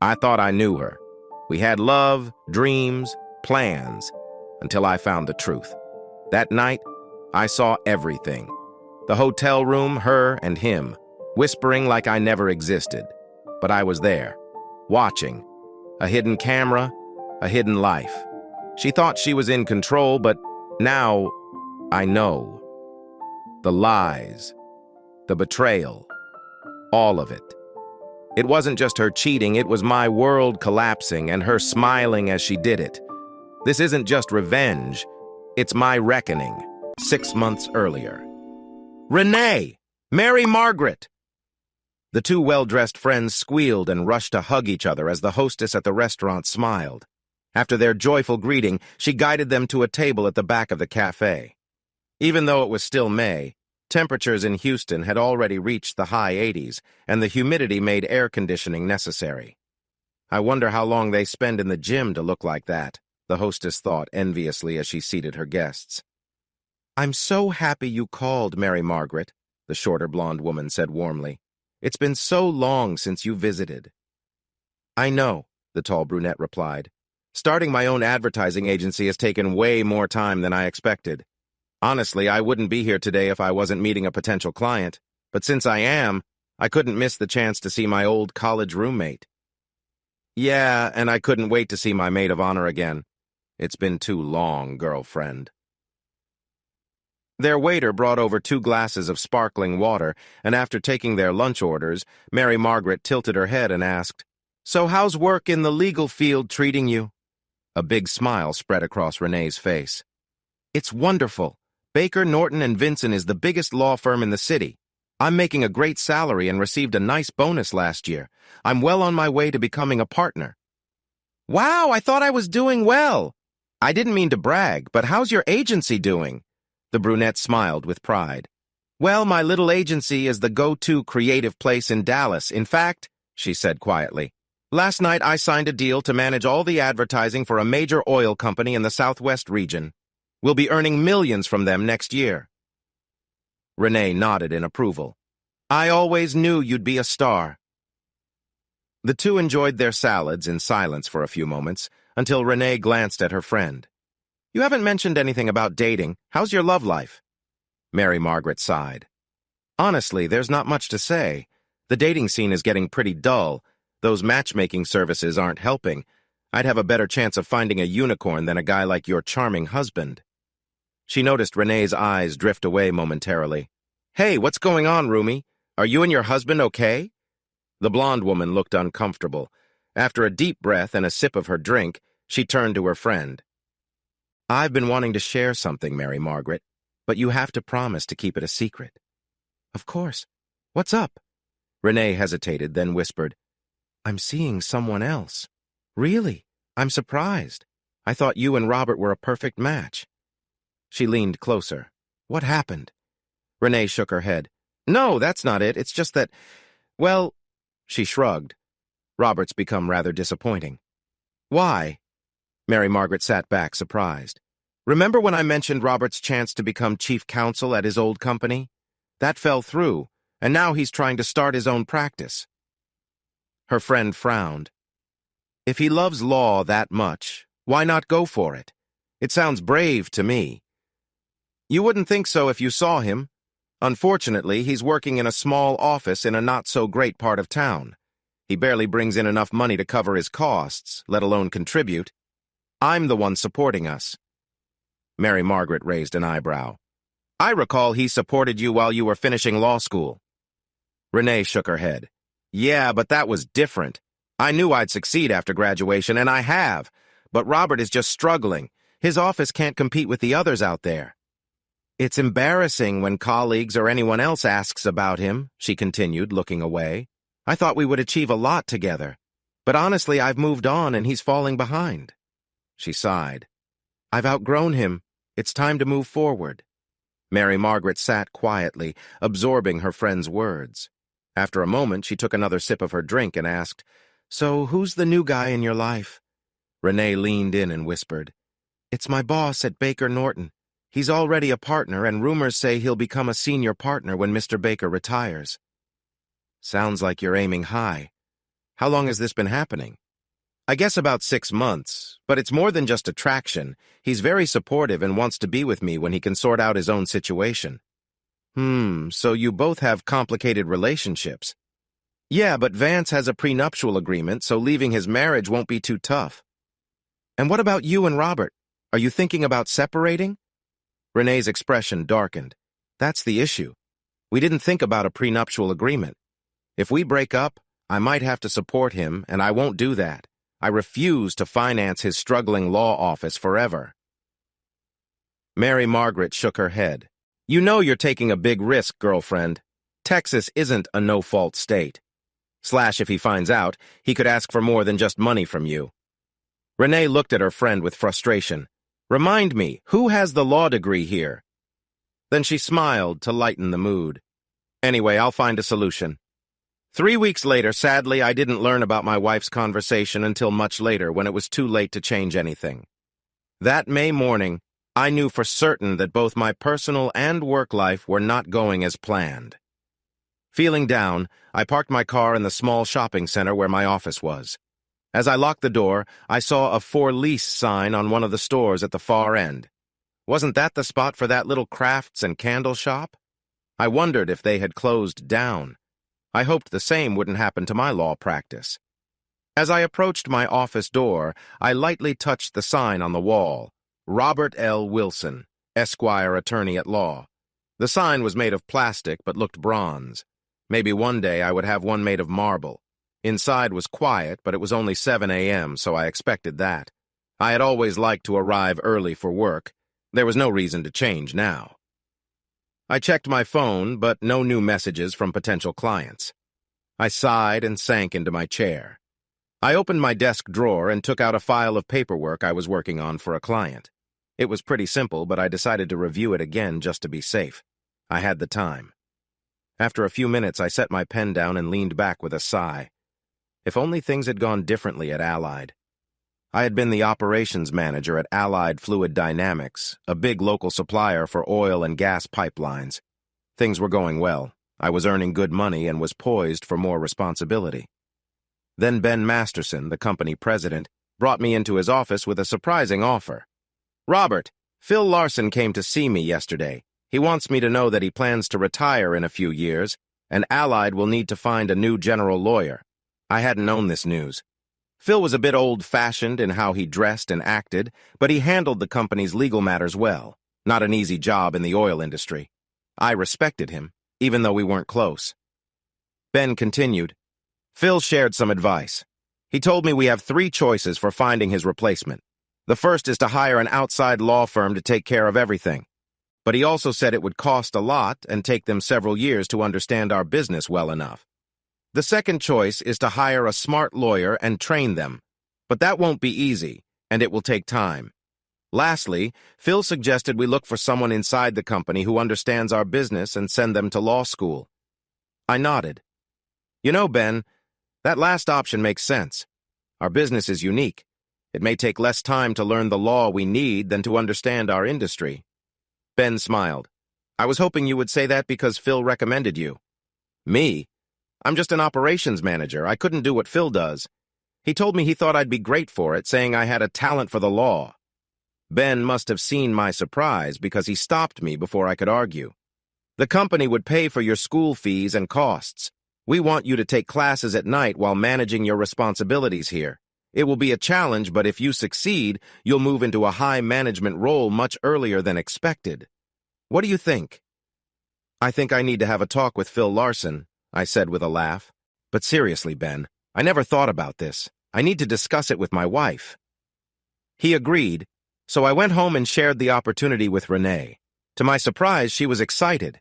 I thought I knew her. We had love, dreams, plans, until I found the truth. That night, I saw everything. The hotel room, her and him, whispering like I never existed. But I was there, watching. A hidden camera, a hidden life. She thought she was in control, but now I know. The lies, the betrayal, all of it. It wasn't just her cheating, it was my world collapsing and her smiling as she did it. This isn't just revenge, it's my reckoning, 6 months earlier. Rene! Mary Margaret! The two well-dressed friends squealed and rushed to hug each other as the hostess at the restaurant smiled. After their joyful greeting, she guided them to a table at the back of the cafe. Even though it was still May, temperatures in Houston had already reached the high 80s, and the humidity made air conditioning necessary. I wonder how long they spend in the gym to look like that, the hostess thought enviously as she seated her guests. I'm so happy you called, Mary Margaret, the shorter blonde woman said warmly. It's been so long since you visited. I know, the tall brunette replied. Starting my own advertising agency has taken way more time than I expected. Honestly, I wouldn't be here today if I wasn't meeting a potential client, but since I am, I couldn't miss the chance to see my old college roommate. Yeah, and I couldn't wait to see my maid of honor again. It's been too long, girlfriend. Their waiter brought over 2 glasses of sparkling water, and after taking their lunch orders, Mary Margaret tilted her head and asked, So how's work in the legal field treating you? A big smile spread across Rene's face. It's wonderful. Baker, Norton, and Vinson is the biggest law firm in the city. I'm making a great salary and received a nice bonus last year. I'm well on my way to becoming a partner. Wow, I thought I was doing well. I didn't mean to brag, but how's your agency doing? The brunette smiled with pride. Well, my little agency is the go-to creative place in Dallas. In fact, she said quietly, last night I signed a deal to manage all the advertising for a major oil company in the Southwest region. We'll be earning millions from them next year. Rene nodded in approval. I always knew you'd be a star. The two enjoyed their salads in silence for a few moments, until Rene glanced at her friend. You haven't mentioned anything about dating. How's your love life? Mary Margaret sighed. Honestly, there's not much to say. The dating scene is getting pretty dull. Those matchmaking services aren't helping. I'd have a better chance of finding a unicorn than a guy like your charming husband. She noticed Rene's eyes drift away momentarily. Hey, what's going on, Rumi? Are you and your husband okay? The blonde woman looked uncomfortable. After a deep breath and a sip of her drink, she turned to her friend. I've been wanting to share something, Mary Margaret, but you have to promise to keep it a secret. Of course. What's up? Rene hesitated, then whispered, I'm seeing someone else. Really? I'm surprised. I thought you and Robert were a perfect match. She leaned closer. What happened? Rene shook her head. No, that's not it. It's just that, well, she shrugged. Robert's become rather disappointing. Why? Mary Margaret sat back, surprised. Remember when I mentioned Robert's chance to become chief counsel at his old company? That fell through, and now he's trying to start his own practice. Her friend frowned. If he loves law that much, why not go for it? It sounds brave to me. You wouldn't think so if you saw him. Unfortunately, he's working in a small office in a not-so-great part of town. He barely brings in enough money to cover his costs, let alone contribute. I'm the one supporting us. Mary Margaret raised an eyebrow. I recall he supported you while you were finishing law school. Rene shook her head. Yeah, but that was different. I knew I'd succeed after graduation, and I have. But Robert is just struggling. His office can't compete with the others out there. It's embarrassing when colleagues or anyone else asks about him, she continued, looking away. I thought we would achieve a lot together. But honestly, I've moved on and he's falling behind. She sighed. I've outgrown him. It's time to move forward. Mary Margaret sat quietly, absorbing her friend's words. After a moment, she took another sip of her drink and asked, So who's the new guy in your life? Rene leaned in and whispered, It's my boss at Baker Norton. He's already a partner, and rumors say he'll become a senior partner when Mr. Baker retires. Sounds like you're aiming high. How long has this been happening? I guess about 6 months, but it's more than just attraction. He's very supportive and wants to be with me when he can sort out his own situation. So you both have complicated relationships. Yeah, but Vance has a prenuptial agreement, so leaving his marriage won't be too tough. And what about you and Robert? Are you thinking about separating? Rene's expression darkened. That's the issue. We didn't think about a prenuptial agreement. If we break up, I might have to support him, and I won't do that. I refuse to finance his struggling law office forever. Mary Margaret shook her head. You know you're taking a big risk, girlfriend. Texas isn't a no-fault state. If he finds out, he could ask for more than just money from you. Rene looked at her friend with frustration. Remind me, who has the law degree here? Then she smiled to lighten the mood. Anyway, I'll find a solution. 3 weeks later, sadly, I didn't learn about my wife's conversation until much later when it was too late to change anything. That May morning, I knew for certain that both my personal and work life were not going as planned. Feeling down, I parked my car in the small shopping center where my office was. As I locked the door, I saw a for lease sign on one of the stores at the far end. Wasn't that the spot for that little crafts and candle shop? I wondered if they had closed down. I hoped the same wouldn't happen to my law practice. As I approached my office door, I lightly touched the sign on the wall. Robert L. Wilson, Esquire Attorney at Law. The sign was made of plastic but looked bronze. Maybe one day I would have one made of marble. Inside was quiet, but it was only 7 a.m., so I expected that. I had always liked to arrive early for work. There was no reason to change now. I checked my phone, but no new messages from potential clients. I sighed and sank into my chair. I opened my desk drawer and took out a file of paperwork I was working on for a client. It was pretty simple, but I decided to review it again just to be safe. I had the time. After a few minutes, I set my pen down and leaned back with a sigh. If only things had gone differently at Allied. I had been the operations manager at Allied Fluid Dynamics, a big local supplier for oil and gas pipelines. Things were going well. I was earning good money and was poised for more responsibility. Then Ben Masterson, the company president, brought me into his office with a surprising offer. Robert, Phil Larson came to see me yesterday. He wants me to know that he plans to retire in a few years, and Allied will need to find a new general lawyer. I hadn't known this news. Phil was a bit old-fashioned in how he dressed and acted, but he handled the company's legal matters well. Not an easy job in the oil industry. I respected him, even though we weren't close. Ben continued. Phil shared some advice. He told me we have 3 choices for finding his replacement. The first is to hire an outside law firm to take care of everything. But he also said it would cost a lot and take them several years to understand our business well enough. The second choice is to hire a smart lawyer and train them, but that won't be easy, and it will take time. Lastly, Phil suggested we look for someone inside the company who understands our business and send them to law school. I nodded. You know, Ben, that last option makes sense. Our business is unique. It may take less time to learn the law we need than to understand our industry. Ben smiled. I was hoping you would say that because Phil recommended you. Me? I'm just an operations manager. I couldn't do what Phil does. He told me he thought I'd be great for it, saying I had a talent for the law. Ben must have seen my surprise because he stopped me before I could argue. The company would pay for your school fees and costs. We want you to take classes at night while managing your responsibilities here. It will be a challenge, but if you succeed, you'll move into a high management role much earlier than expected. What do you think? I think I need to have a talk with Phil Larson, I said with a laugh. But seriously, Ben, I never thought about this. I need to discuss it with my wife. He agreed, so I went home and shared the opportunity with Rene. To my surprise, she was excited.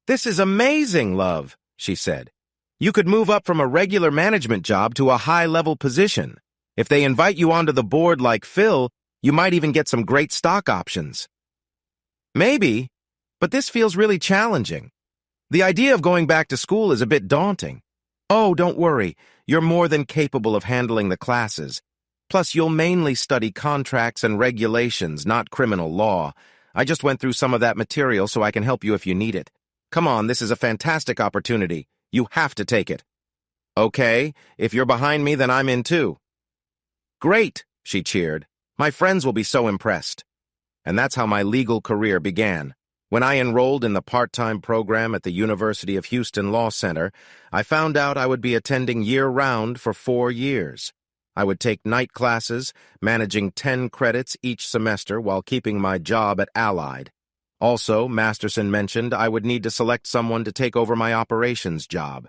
This is amazing, love, she said. You could move up from a regular management job to a high-level position. If they invite you onto the board like Phil, you might even get some great stock options. Maybe, but this feels really challenging. The idea of going back to school is a bit daunting. Oh, don't worry. You're more than capable of handling the classes. Plus, you'll mainly study contracts and regulations, not criminal law. I just went through some of that material so I can help you if you need it. Come on, this is a fantastic opportunity. You have to take it. Okay, if you're behind me, then I'm in too. Great, she cheered. My friends will be so impressed. And that's how my legal career began. When I enrolled in the part-time program at the University of Houston Law Center, I found out I would be attending year-round for 4 years. I would take night classes, managing 10 credits each semester while keeping my job at Allied. Also, Masterson mentioned I would need to select someone to take over my operations job.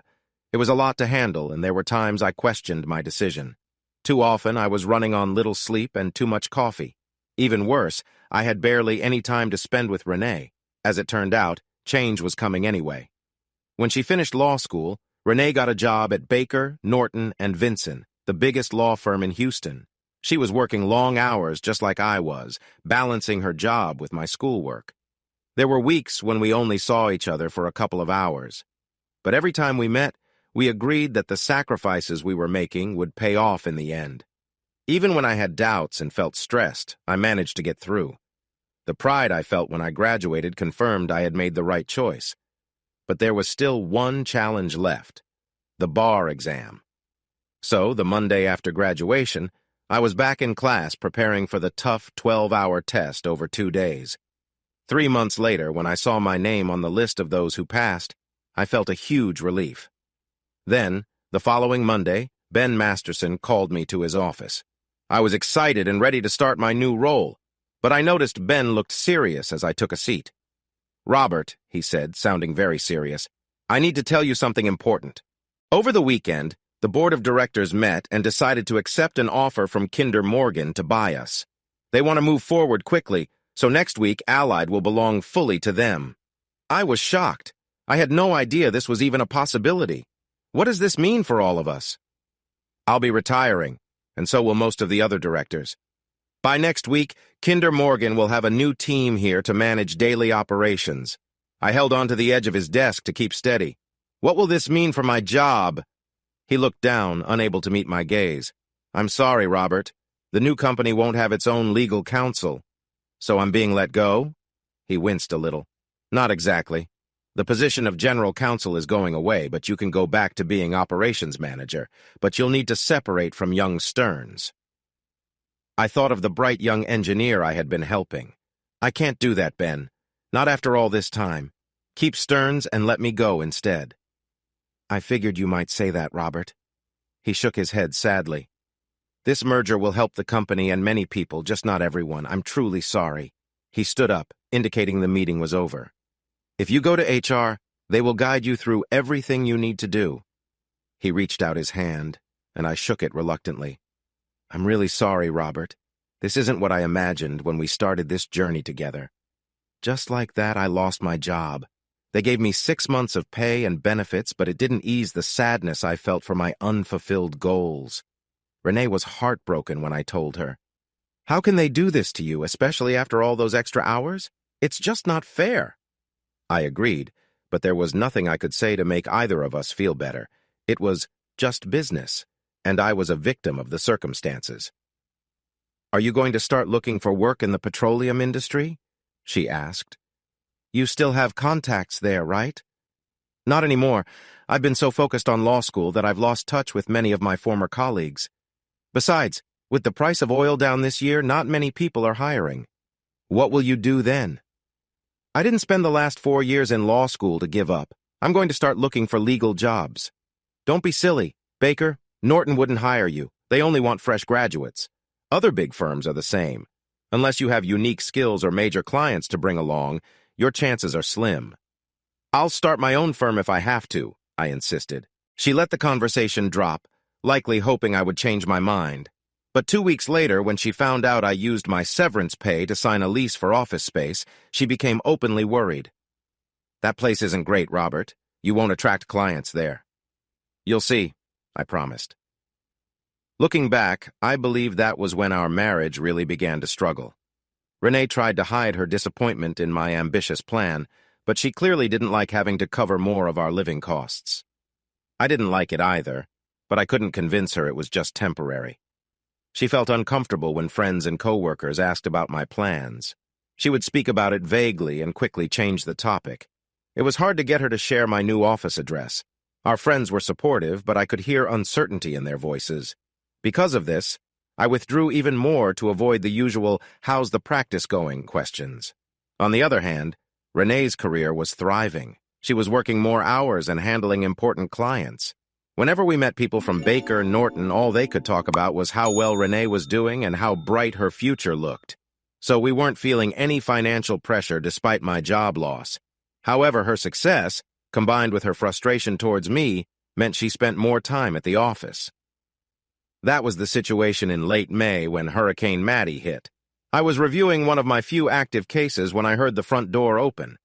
It was a lot to handle, and there were times I questioned my decision. Too often, I was running on little sleep and too much coffee. Even worse, I had barely any time to spend with Rene. As it turned out, change was coming anyway. When she finished law school, Rene got a job at Baker, Norton, and Vinson, the biggest law firm in Houston. She was working long hours just like I was, balancing her job with my schoolwork. There were weeks when we only saw each other for a couple of hours. But every time we met, we agreed that the sacrifices we were making would pay off in the end. Even when I had doubts and felt stressed, I managed to get through. The pride I felt when I graduated confirmed I had made the right choice. But there was still one challenge left: the bar exam. So, the Monday after graduation, I was back in class preparing for the tough 12-hour test over 2 days. 3 months later, when I saw my name on the list of those who passed, I felt a huge relief. Then, the following Monday, Ben Masterson called me to his office. I was excited and ready to start my new role, but I noticed Ben looked serious as I took a seat. "Robert," he said, sounding very serious, "I need to tell you something important. Over the weekend, the board of directors met and decided to accept an offer from Kinder Morgan to buy us. They want to move forward quickly, so next week Allied will belong fully to them." I was shocked. I had no idea this was even a possibility. What does this mean for all of us? "I'll be retiring, and so will most of the other directors. By next week, Kinder Morgan will have a new team here to manage daily operations." I held onto the edge of his desk to keep steady. "What will this mean for my job?" He looked down, unable to meet my gaze. "I'm sorry, Robert. The new company won't have its own legal counsel." "So I'm being let go?" He winced a little. "Not exactly. The position of general counsel is going away, but you can go back to being operations manager, but you'll need to separate from young Stearns." I thought of the bright young engineer I had been helping. "I can't do that, Ben. Not after all this time. Keep Stearns and let me go instead." "I figured you might say that, Robert." He shook his head sadly. "This merger will help the company and many people, just not everyone. I'm truly sorry." He stood up, indicating the meeting was over. "If you go to HR, they will guide you through everything you need to do." He reached out his hand, and I shook it reluctantly. "I'm really sorry, Robert. This isn't what I imagined when we started this journey together." Just like that, I lost my job. They gave me 6 months of pay and benefits, but it didn't ease the sadness I felt for my unfulfilled goals. Rene was heartbroken when I told her. "How can they do this to you, especially after all those extra hours? It's just not fair." I agreed, but there was nothing I could say to make either of us feel better. It was just business, and I was a victim of the circumstances. "Are you going to start looking for work in the petroleum industry?" she asked. "You still have contacts there, right?" "Not anymore. I've been so focused on law school that I've lost touch with many of my former colleagues. Besides, with the price of oil down this year, not many people are hiring." "What will you do then?" "I didn't spend the last 4 years in law school to give up. I'm going to start looking for legal jobs." "Don't be silly. Baker, Norton wouldn't hire you. They only want fresh graduates. Other big firms are the same. Unless you have unique skills or major clients to bring along, your chances are slim." "I'll start my own firm if I have to," I insisted. She let the conversation drop, likely hoping I would change my mind. But 2 weeks later, when she found out I used my severance pay to sign a lease for office space, she became openly worried. "That place isn't great, Robert. You won't attract clients there." "You'll see," I promised. Looking back, I believe that was when our marriage really began to struggle. Rene tried to hide her disappointment in my ambitious plan, but she clearly didn't like having to cover more of our living costs. I didn't like it either, but I couldn't convince her it was just temporary. She felt uncomfortable when friends and coworkers asked about my plans. She would speak about it vaguely and quickly change the topic. It was hard to get her to share my new office address. Our friends were supportive, but I could hear uncertainty in their voices. Because of this, I withdrew even more to avoid the usual "how's the practice going" questions. On the other hand, Rene's career was thriving. She was working more hours and handling important clients. Whenever we met people from Baker, Norton, all they could talk about was how well Rene was doing and how bright her future looked. So we weren't feeling any financial pressure despite my job loss. However, her success, combined with her frustration towards me, meant she spent more time at the office. That was the situation in late May when Hurricane Matty hit. I was reviewing one of my few active cases when I heard the front door open.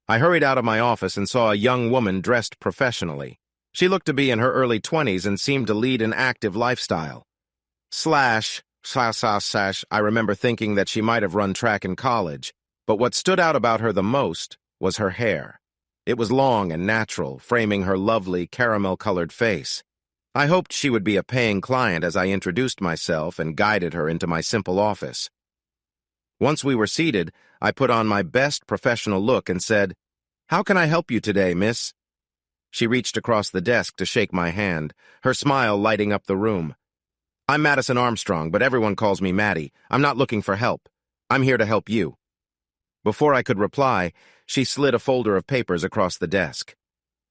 I hurried out of my office and saw a young woman dressed professionally. She looked to be in her early 20s and seemed to lead an active lifestyle. I remember thinking that she might have run track in college, but what stood out about her the most was her hair. It was long and natural, framing her lovely caramel-colored face. I hoped she would be a paying client as I introduced myself and guided her into my simple office. Once we were seated, I put on my best professional look and said, "How can I help you today, miss?" She reached across the desk to shake my hand, her smile lighting up the room. "I'm Madison Armstrong, but everyone calls me Maddie. I'm not looking for help. I'm here to help you." Before I could reply, she slid a folder of papers across the desk.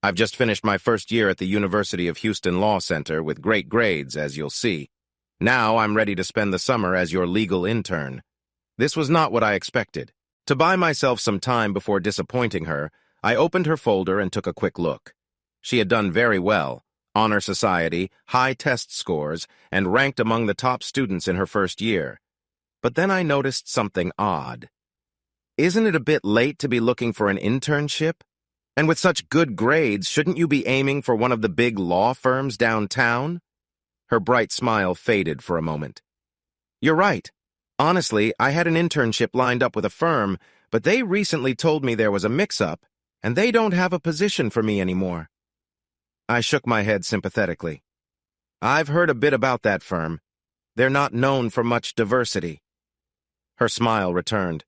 "I've just finished my first year at the University of Houston Law Center with great grades, as you'll see. Now I'm ready to spend the summer as your legal intern." This was not what I expected. To buy myself some time before disappointing her, I opened her folder and took a quick look. She had done very well, honor society, high test scores, and ranked among the top students in her first year. But then I noticed something odd. Isn't it a bit late to be looking for an internship? And with such good grades, shouldn't you be aiming for one of the big law firms downtown? Her bright smile faded for a moment. "You're right. Honestly, I had an internship lined up with a firm, but they recently told me there was a mix-up, and they don't have a position for me anymore." I shook my head sympathetically. "I've heard a bit about that firm. They're not known for much diversity." Her smile returned.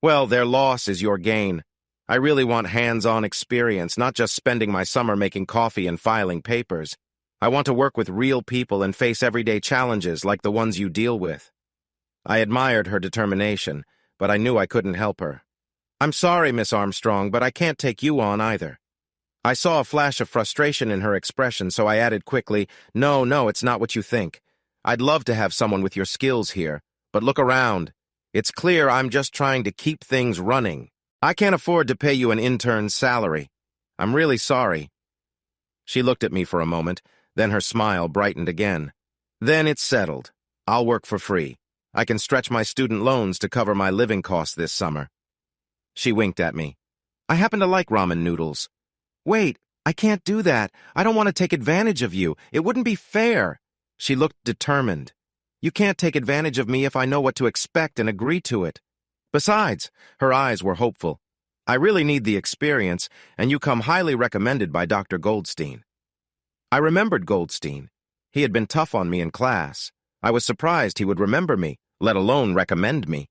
"Well, their loss is your gain. I really want hands-on experience, not just spending my summer making coffee and filing papers. I want to work with real people and face everyday challenges like the ones you deal with." I admired her determination, but I knew I couldn't help her. "I'm sorry, Miss Armstrong, but I can't take you on either." I saw a flash of frustration in her expression, so I added quickly, No, it's not what you think. I'd love to have someone with your skills here, but look around. It's clear I'm just trying to keep things running. I can't afford to pay you an intern's salary. I'm really sorry." She looked at me for a moment, then her smile brightened again. "Then it's settled. I'll work for free. I can stretch my student loans to cover my living costs this summer." She winked at me. "I happen to like ramen noodles." "Wait, I can't do that. I don't want to take advantage of you. It wouldn't be fair." She looked determined. "You can't take advantage of me if I know what to expect and agree to it. Besides," her eyes were hopeful, "I really need the experience, and you come highly recommended by Dr. Goldstein." I remembered Goldstein. He had been tough on me in class. I was surprised he would remember me, let alone recommend me.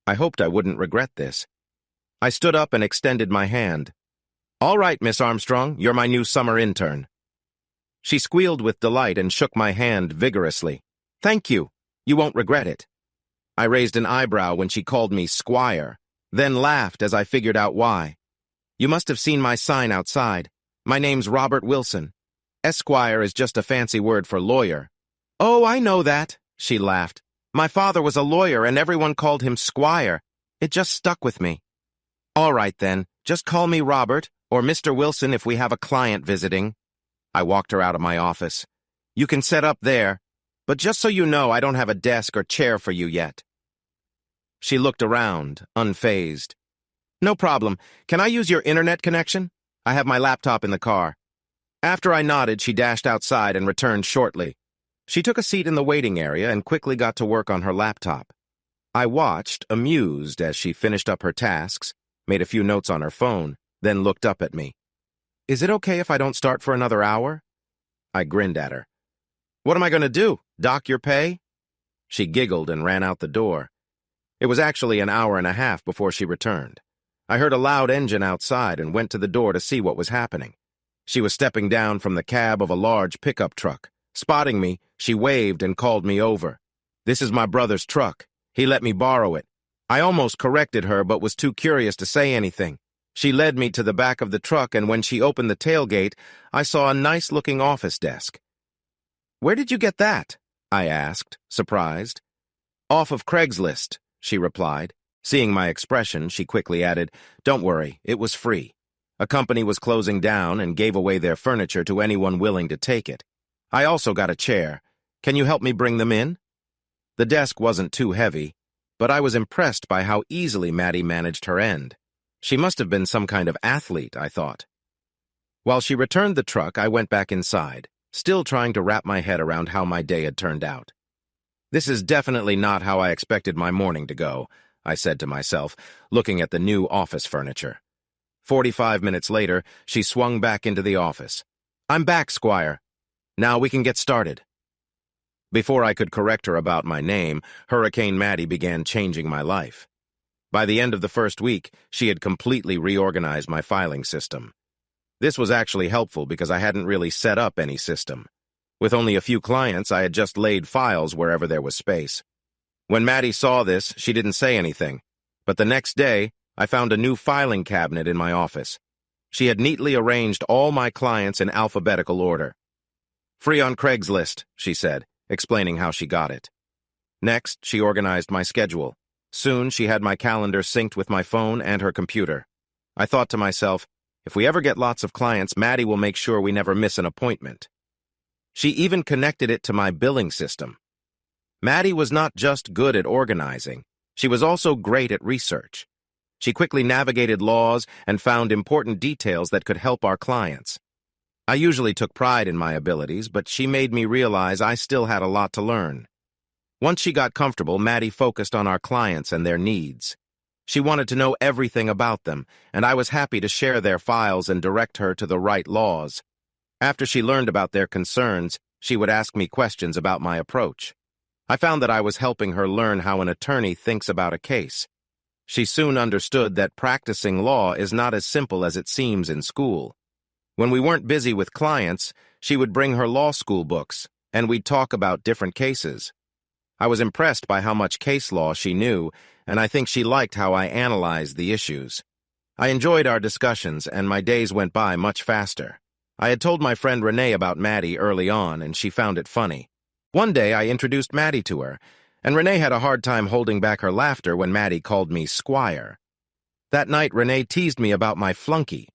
I hoped I wouldn't regret this. I stood up and extended my hand. "All right, Miss Armstrong, you're my new summer intern." She squealed with delight and shook my hand vigorously. "Thank you. You won't regret it." I raised an eyebrow when she called me Squire, then laughed as I figured out why. "You must have seen my sign outside. My name's Robert Wilson. Esquire is just a fancy word for lawyer." "Oh, I know that," she laughed. "My father was a lawyer and everyone called him Squire. It just stuck with me." "All right then, just call me Robert, or Mr. Wilson if we have a client visiting." I walked her out of my office. "You can set up there, but just so you know, I don't have a desk or chair for you yet." She looked around, unfazed. "No problem. Can I use your internet connection? I have my laptop in the car." After I nodded, she dashed outside and returned shortly. She took a seat in the waiting area and quickly got to work on her laptop. I watched, amused, as she finished up her tasks, made a few notes on her phone, then looked up at me. "Is it okay if I don't start for another hour?" I grinned at her. "What am I going to do? Dock your pay?" She giggled and ran out the door. It was actually an hour and a half before she returned. I heard a loud engine outside and went to the door to see what was happening. She was stepping down from the cab of a large pickup truck. Spotting me, she waved and called me over. "This is my brother's truck. He let me borrow it." I almost corrected her, but was too curious to say anything. She led me to the back of the truck, and when she opened the tailgate, I saw a nice-looking office desk. "Where did you get that?" I asked, surprised. "Off of Craigslist," she replied. Seeing my expression, she quickly added, "Don't worry, it was free. A company was closing down and gave away their furniture to anyone willing to take it. I also got a chair. Can you help me bring them in?" The desk wasn't too heavy, but I was impressed by how easily Maddie managed her end. She must have been some kind of athlete, I thought. While she returned the truck, I went back inside, still trying to wrap my head around how my day had turned out. "This is definitely not how I expected my morning to go," I said to myself, looking at the new office furniture. 45 minutes later, she swung back into the office. "I'm back, Squire. Now we can get started." Before I could correct her about my name, Hurricane Maddie began changing my life. By the end of the first week, she had completely reorganized my filing system. This was actually helpful because I hadn't really set up any system. With only a few clients, I had just laid files wherever there was space. When Maddie saw this, she didn't say anything, but the next day, I found a new filing cabinet in my office. She had neatly arranged all my clients in alphabetical order. "Free on Craigslist," she said, explaining how she got it. Next, she organized my schedule. Soon, she had my calendar synced with my phone and her computer. I thought to myself, if we ever get lots of clients, Maddie will make sure we never miss an appointment. She even connected it to my billing system. Maddie was not just good at organizing, she was also great at research. She quickly navigated laws and found important details that could help our clients. I usually took pride in my abilities, but she made me realize I still had a lot to learn. Once she got comfortable, Maddie focused on our clients and their needs. She wanted to know everything about them, and I was happy to share their files and direct her to the right laws. After she learned about their concerns, she would ask me questions about my approach. I found that I was helping her learn how an attorney thinks about a case. She soon understood that practicing law is not as simple as it seems in school. When we weren't busy with clients, she would bring her law school books, and we'd talk about different cases. I was impressed by how much case law she knew, and I think she liked how I analyzed the issues. I enjoyed our discussions, and my days went by much faster. I had told my friend Rene about Maddie early on, and she found it funny. One day, I introduced Maddie to her, and Rene had a hard time holding back her laughter when Maddie called me Squire. That night, Rene teased me about my flunky.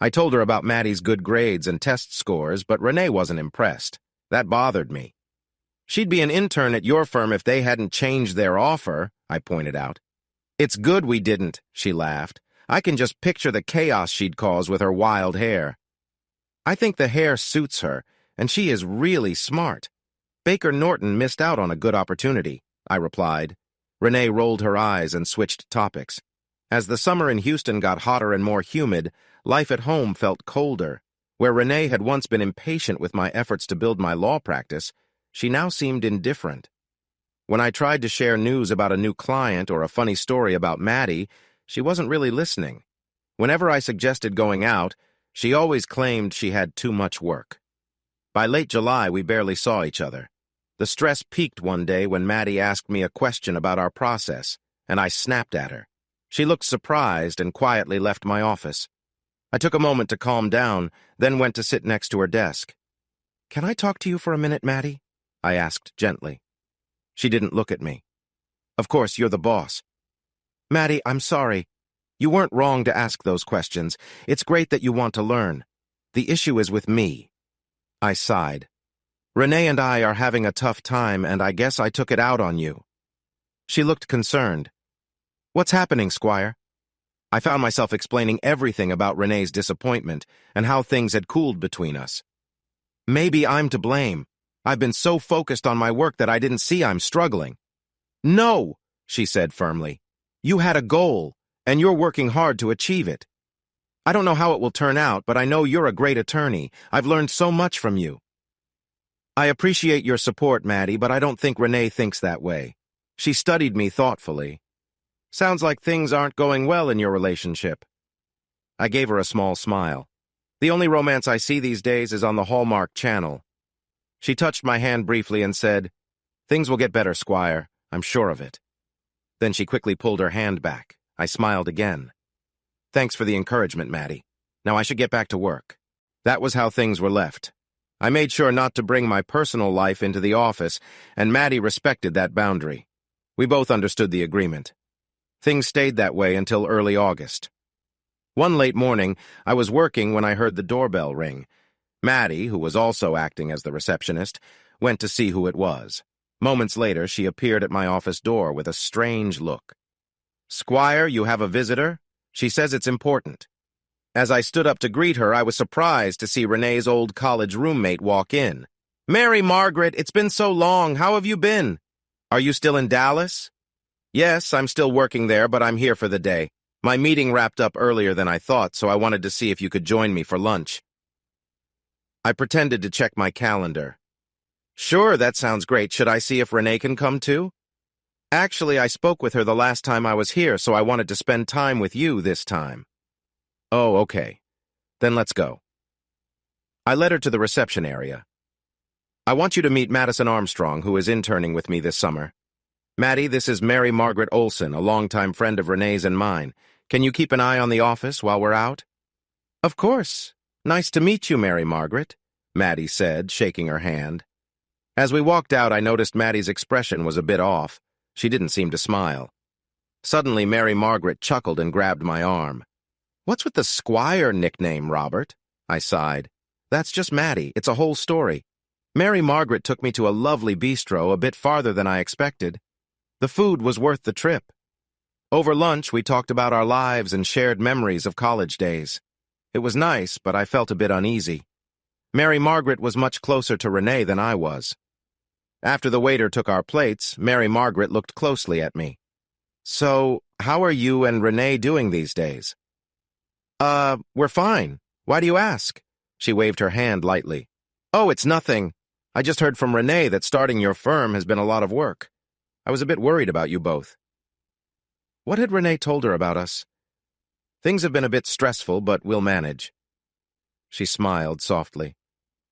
I told her about Maddie's good grades and test scores, but Rene wasn't impressed. That bothered me. "She'd be an intern at your firm if they hadn't changed their offer," I pointed out. "It's good we didn't," she laughed. "I can just picture the chaos she'd cause with her wild hair." "I think the hair suits her, and she is really smart. Baker Norton missed out on a good opportunity," I replied. Rene rolled her eyes and switched topics. As the summer in Houston got hotter and more humid, life at home felt colder. Where Rene had once been impatient with my efforts to build my law practice, she now seemed indifferent. When I tried to share news about a new client or a funny story about Maddie, she wasn't really listening. Whenever I suggested going out, she always claimed she had too much work. By late July, we barely saw each other. The stress peaked one day when Maddie asked me a question about our process, and I snapped at her. She looked surprised and quietly left my office. I took a moment to calm down, then went to sit next to her desk. "Can I talk to you for a minute, Maddie?" I asked gently. She didn't look at me. "Of course, you're the boss." "Maddie, I'm sorry. You weren't wrong to ask those questions. It's great that you want to learn. The issue is with me." I sighed. "Rene and I are having a tough time, and I guess I took it out on you." She looked concerned. "What's happening, Squire?" I found myself explaining everything about Rene's disappointment and how things had cooled between us. "Maybe I'm to blame. I've been so focused on my work that I didn't see I'm struggling." "No," she said firmly. "You had a goal, and you're working hard to achieve it. I don't know how it will turn out, but I know you're a great attorney. I've learned so much from you." "I appreciate your support, Maddie, but I don't think Rene thinks that way." She studied me thoughtfully. "Sounds like things aren't going well in your relationship." I gave her a small smile. The only romance I see these days is on the Hallmark Channel. She touched my hand briefly and said, "Things will get better, Squire. I'm sure of it." Then she quickly pulled her hand back. I smiled again. "Thanks for the encouragement, Maddie. Now I should get back to work." That was how things were left. I made sure not to bring my personal life into the office, and Maddie respected that boundary. We both understood the agreement. Things stayed that way until early August. One late morning, I was working when I heard the doorbell ring. Maddie, who was also acting as the receptionist, went to see who it was. Moments later, she appeared at my office door with a strange look. "Squire, you have a visitor? She says it's important." As I stood up to greet her, I was surprised to see Rene's old college roommate walk in. "Mary Margaret, it's been so long. How have you been? Are you still in Dallas?" "Yes, I'm still working there, but I'm here for the day. My meeting wrapped up earlier than I thought, so I wanted to see if you could join me for lunch." I pretended to check my calendar. "Sure, that sounds great. Should I see if Rene can come too?" "Actually, I spoke with her the last time I was here, so I wanted to spend time with you this time." "Oh, okay. Then let's go." I led her to the reception area. "I want you to meet Madison Armstrong, who is interning with me this summer. Maddie, this is Mary Margaret Olson, a longtime friend of Rene's and mine. Can you keep an eye on the office while we're out?" "Of course. Nice to meet you, Mary Margaret," Maddie said, shaking her hand. As we walked out, I noticed Maddie's expression was a bit off. She didn't seem to smile. Suddenly, Mary Margaret chuckled and grabbed my arm. "What's with the Squire nickname, Robert?" I sighed. "That's just Maddie. It's a whole story. Mary Margaret took me to a lovely bistro a bit farther than I expected. The food was worth the trip. Over lunch, we talked about our lives and shared memories of college days. It was nice, but I felt a bit uneasy. Mary Margaret was much closer to Rene than I was. After the waiter took our plates, Mary Margaret looked closely at me. "So, how are you and Rene doing these days?" We're fine. Why do you ask?" She waved her hand lightly. "Oh, it's nothing. I just heard from Rene that starting your firm has been a lot of work. I was a bit worried about you both." What had Rene told her about us? "Things have been a bit stressful, but we'll manage." She smiled softly.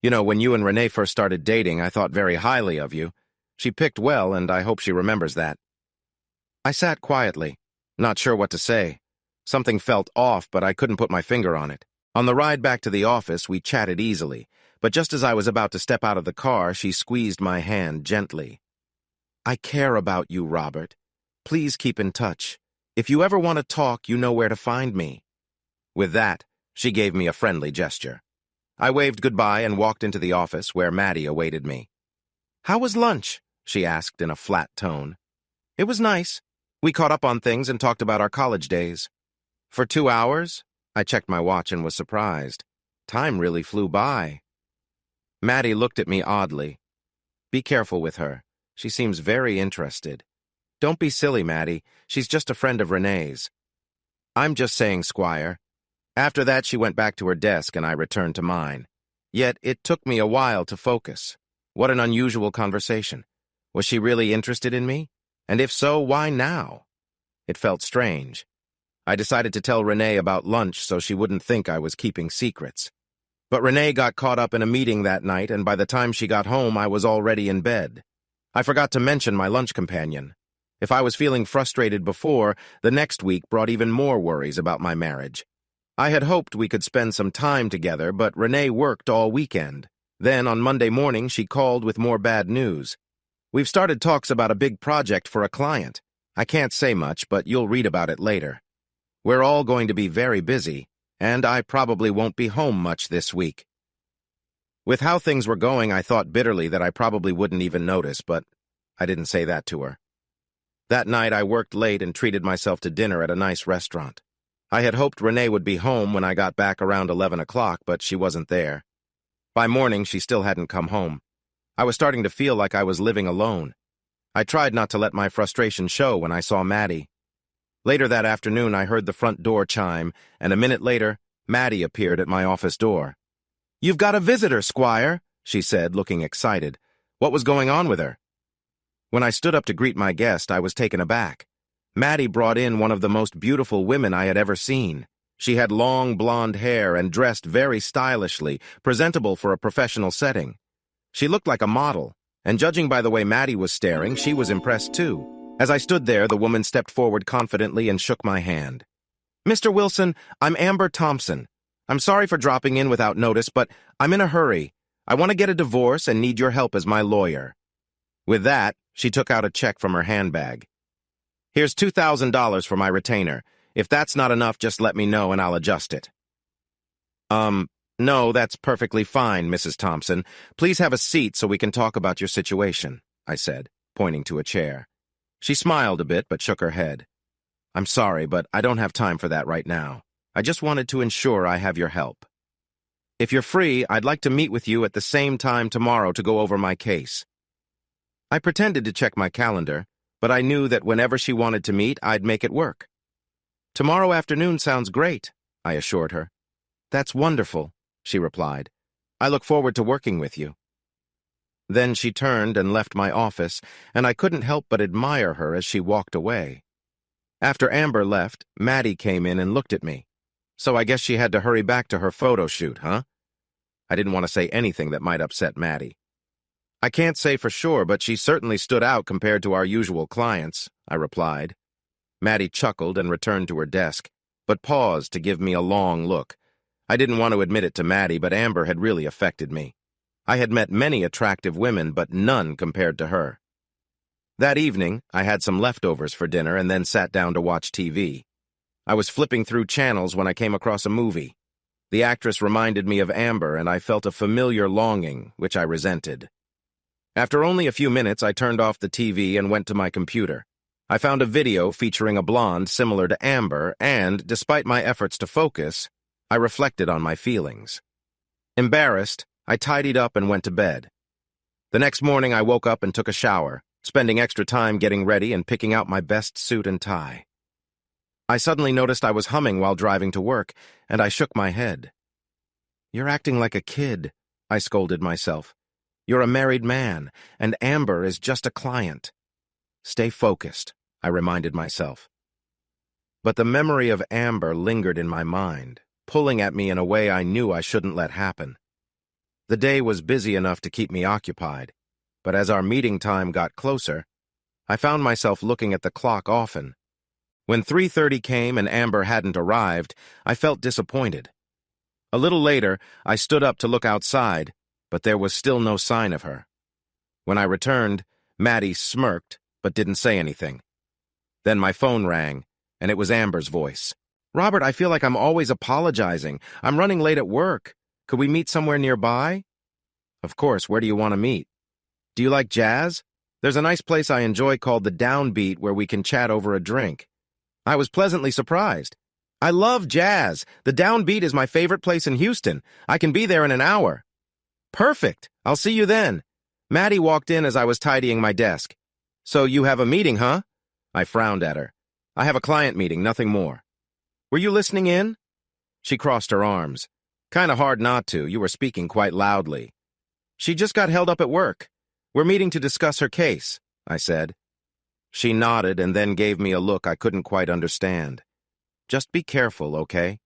"You know, when you and Rene first started dating, I thought very highly of you. She picked well, and I hope she remembers that." I sat quietly, not sure what to say. Something felt off, but I couldn't put my finger on it. On the ride back to the office, we chatted easily, but just as I was about to step out of the car, she squeezed my hand gently. "I care about you, Robert. Please keep in touch. If you ever want to talk, you know where to find me." With that, she gave me a friendly gesture. I waved goodbye and walked into the office where Maddie awaited me. "How was lunch?" she asked in a flat tone. "It was nice. We caught up on things and talked about our college days." "For 2 hours?" I checked my watch and was surprised. Time really flew by. Maddie looked at me oddly. "Be careful with her. She seems very interested." "Don't be silly, Maddie. She's just a friend of Rene's." "I'm just saying, Squire." After that, she went back to her desk and I returned to mine. Yet it took me a while to focus. What an unusual conversation. Was she really interested in me? And if so, why now? It felt strange. I decided to tell Rene about lunch so she wouldn't think I was keeping secrets. But Rene got caught up in a meeting that night, and by the time she got home, I was already in bed. I forgot to mention my lunch companion. If I was feeling frustrated before, the next week brought even more worries about my marriage. I had hoped we could spend some time together, but Rene worked all weekend. Then, on Monday morning, she called with more bad news. "We've started talks about a big project for a client. I can't say much, but you'll read about it later. We're all going to be very busy, and I probably won't be home much this week." With how things were going, I thought bitterly that I probably wouldn't even notice, but I didn't say that to her. That night, I worked late and treated myself to dinner at a nice restaurant. I had hoped Rene would be home when I got back around 11 o'clock, but she wasn't there. By morning, she still hadn't come home. I was starting to feel like I was living alone. I tried not to let my frustration show when I saw Maddie. Later that afternoon, I heard the front door chime, and a minute later, Maddie appeared at my office door. "You've got a visitor, Squire," she said, looking excited. What was going on with her? When I stood up to greet my guest, I was taken aback. Maddie brought in one of the most beautiful women I had ever seen. She had long blonde hair and dressed very stylishly, presentable for a professional setting. She looked like a model, and judging by the way Maddie was staring, she was impressed too. As I stood there, the woman stepped forward confidently and shook my hand. "Mr. Wilson, I'm Amber Thompson. I'm sorry for dropping in without notice, but I'm in a hurry. I want to get a divorce and need your help as my lawyer." With that, she took out a check from her handbag. "Here's $2,000 for my retainer. If that's not enough, just let me know and I'll adjust it." No, that's perfectly fine, Mrs. Thompson. Please have a seat so we can talk about your situation," I said, pointing to a chair. She smiled a bit but shook her head. "I'm sorry, but I don't have time for that right now. I just wanted to ensure I have your help. If you're free, I'd like to meet with you at the same time tomorrow to go over my case." I pretended to check my calendar, but I knew that whenever she wanted to meet, I'd make it work. "Tomorrow afternoon sounds great," I assured her. "That's wonderful," she replied. "I look forward to working with you." Then she turned and left my office, and I couldn't help but admire her as she walked away. After Amber left, Maddie came in and looked at me. So I guess she had to hurry back to her photo shoot, huh? I didn't want to say anything that might upset Maddie. "I can't say for sure, but she certainly stood out compared to our usual clients," I replied. Maddie chuckled and returned to her desk, but paused to give me a long look. I didn't want to admit it to Maddie, but Amber had really affected me. I had met many attractive women, but none compared to her. That evening, I had some leftovers for dinner and then sat down to watch TV. I was flipping through channels when I came across a movie. The actress reminded me of Amber, and I felt a familiar longing, which I resented. After only a few minutes, I turned off the TV and went to my computer. I found a video featuring a blonde similar to Amber, and, despite my efforts to focus, I reflected on my feelings. Embarrassed, I tidied up and went to bed. The next morning, I woke up and took a shower, spending extra time getting ready and picking out my best suit and tie. I suddenly noticed I was humming while driving to work, and I shook my head. "You're acting like a kid," I scolded myself. "You're a married man, and Amber is just a client." "Stay focused," I reminded myself. But the memory of Amber lingered in my mind, pulling at me in a way I knew I shouldn't let happen. The day was busy enough to keep me occupied, but as our meeting time got closer, I found myself looking at the clock often. When 3:30 came and Amber hadn't arrived, I felt disappointed. A little later, I stood up to look outside, but there was still no sign of her. When I returned, Maddie smirked, but didn't say anything. Then my phone rang, and it was Amber's voice. "Robert, I feel like I'm always apologizing. I'm running late at work. Could we meet somewhere nearby?" "Of course, where do you want to meet?" "Do you like jazz? There's a nice place I enjoy called the Downbeat where we can chat over a drink." I was pleasantly surprised. "I love jazz. The Downbeat is my favorite place in Houston. I can be there in an hour." "Perfect. I'll see you then." Maddie walked in as I was tidying my desk. "So you have a meeting, huh?" I frowned at her. "I have a client meeting, nothing more." "Were you listening in?" She crossed her arms. "Kinda hard not to. You were speaking quite loudly." "She just got held up at work. We're meeting to discuss her case," I said. She nodded and then gave me a look I couldn't quite understand. "Just be careful, okay?"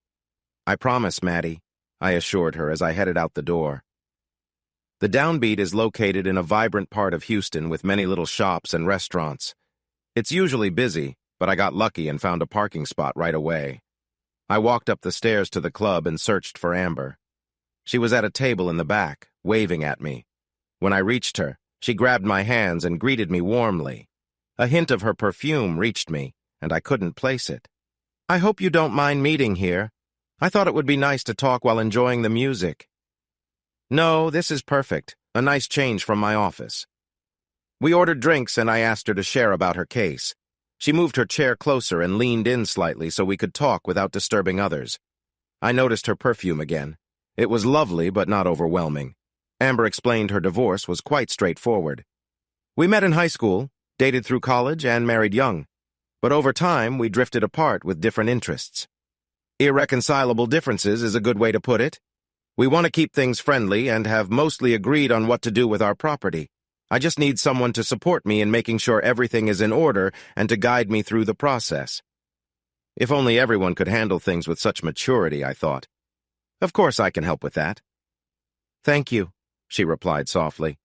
"I promise, Maddie," I assured her as I headed out the door. The Downbeat is located in a vibrant part of Houston with many little shops and restaurants. It's usually busy, but I got lucky and found a parking spot right away. I walked up the stairs to the club and searched for Amber. She was at a table in the back, waving at me. When I reached her, she grabbed my hands and greeted me warmly. A hint of her perfume reached me, and I couldn't place it. "I hope you don't mind meeting here. I thought it would be nice to talk while enjoying the music." "No, this is perfect. A nice change from my office." We ordered drinks and I asked her to share about her case. She moved her chair closer and leaned in slightly so we could talk without disturbing others. I noticed her perfume again. It was lovely but not overwhelming. Amber explained her divorce was quite straightforward. "We met in high school, dated through college, and married young. But over time, we drifted apart with different interests. Irreconcilable differences is a good way to put it. We want to keep things friendly and have mostly agreed on what to do with our property. I just need someone to support me in making sure everything is in order and to guide me through the process." If only everyone could handle things with such maturity, I thought. Of course I can help with that. Thank you, she replied softly.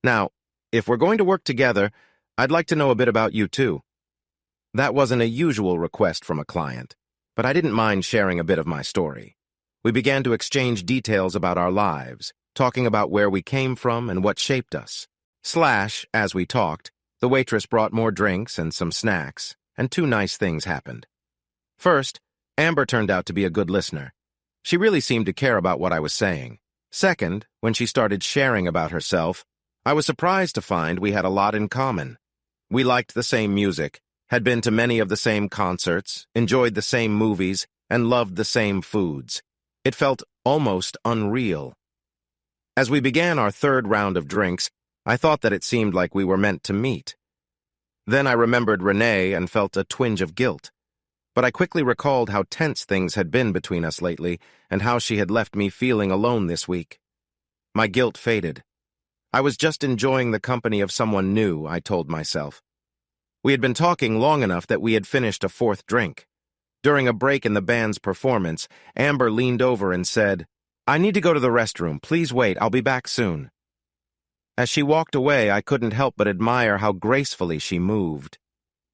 Now, if we're going to work together, I'd like to know a bit about you too. That wasn't a usual request from a client, but I didn't mind sharing a bit of my story. We began to exchange details about our lives, talking about where we came from and what shaped us. As we talked, the waitress brought more drinks and some snacks, and two nice things happened. First, Amber turned out to be a good listener. She really seemed to care about what I was saying. Second, when she started sharing about herself, I was surprised to find we had a lot in common. We liked the same music, had been to many of the same concerts, enjoyed the same movies, and loved the same foods. It felt almost unreal. As we began our third round of drinks, I thought that it seemed like we were meant to meet. Then I remembered Rene and felt a twinge of guilt. But I quickly recalled how tense things had been between us lately and how she had left me feeling alone this week. My guilt faded. I was just enjoying the company of someone new, I told myself. We had been talking long enough that we had finished a fourth drink. During a break in the band's performance, Amber leaned over and said, "I need to go to the restroom. Please wait. I'll be back soon." As she walked away, I couldn't help but admire how gracefully she moved.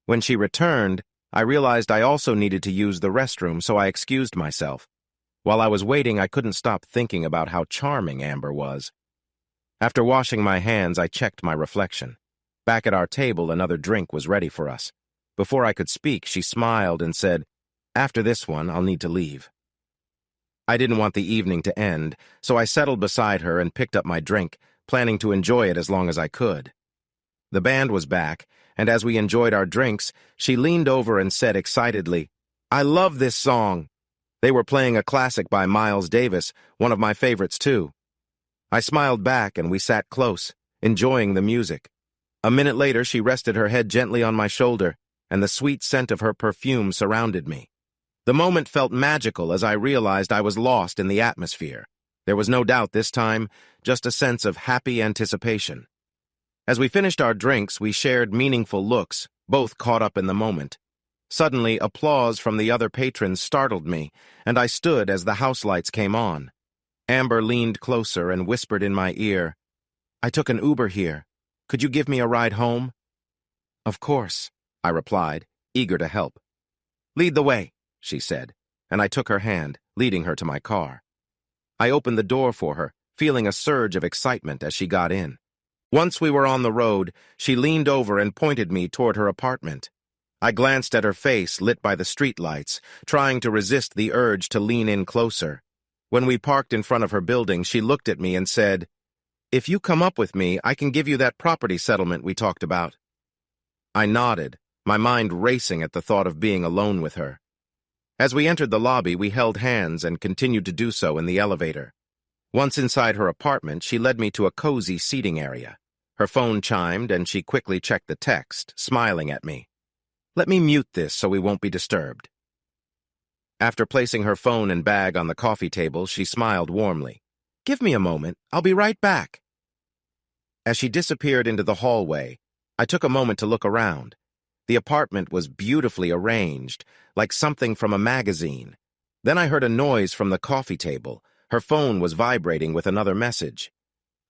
When she returned, I realized I also needed to use the restroom, so I excused myself. While I was waiting, I couldn't stop thinking about how charming Amber was. After washing my hands, I checked my reflection. Back at our table, another drink was ready for us. Before I could speak, she smiled and said, "After this one, I'll need to leave." I didn't want the evening to end, so I settled beside her and picked up my drink, planning to enjoy it as long as I could. The band was back, and as we enjoyed our drinks, she leaned over and said excitedly, "I love this song." They were playing a classic by Miles Davis, one of my favorites too. I smiled back and we sat close, enjoying the music. A minute later, she rested her head gently on my shoulder, and the sweet scent of her perfume surrounded me. The moment felt magical as I realized I was lost in the atmosphere. There was no doubt this time, just a sense of happy anticipation. As we finished our drinks, we shared meaningful looks, both caught up in the moment. Suddenly, applause from the other patrons startled me, and I stood as the house lights came on. Amber leaned closer and whispered in my ear, "I took an Uber here. Could you give me a ride home?" "Of course," I replied, eager to help. "Lead the way," she said, and I took her hand, leading her to my car. I opened the door for her, feeling a surge of excitement as she got in. Once we were on the road, she leaned over and pointed me toward her apartment. I glanced at her face lit by the streetlights, trying to resist the urge to lean in closer. When we parked in front of her building, she looked at me and said, "If you come up with me, I can give you that property settlement we talked about." I nodded, my mind racing at the thought of being alone with her. As we entered the lobby, we held hands and continued to do so in the elevator. Once inside her apartment, she led me to a cozy seating area. Her phone chimed, and she quickly checked the text, smiling at me. "Let me mute this so we won't be disturbed." After placing her phone and bag on the coffee table, she smiled warmly. "Give me a moment. I'll be right back." As she disappeared into the hallway, I took a moment to look around. The apartment was beautifully arranged, like something from a magazine. Then I heard a noise from the coffee table. Her phone was vibrating with another message.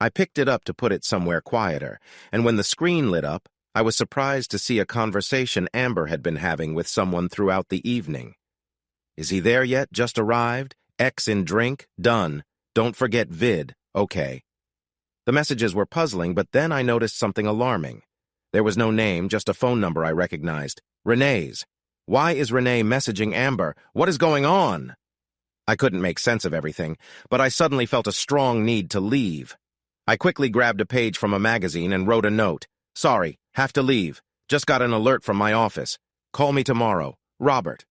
I picked it up to put it somewhere quieter, and when the screen lit up, I was surprised to see a conversation Amber had been having with someone throughout the evening. "Is he there yet? Just arrived? X in drink? Done. Don't forget vid. Okay." The messages were puzzling, but then I noticed something alarming. There was no name, just a phone number I recognized. Rene's. Why is Rene messaging Amber? What is going on? I couldn't make sense of everything, but I suddenly felt a strong need to leave. I quickly grabbed a page from a magazine and wrote a note. "Sorry, have to leave. Just got an alert from my office. Call me tomorrow. Robert."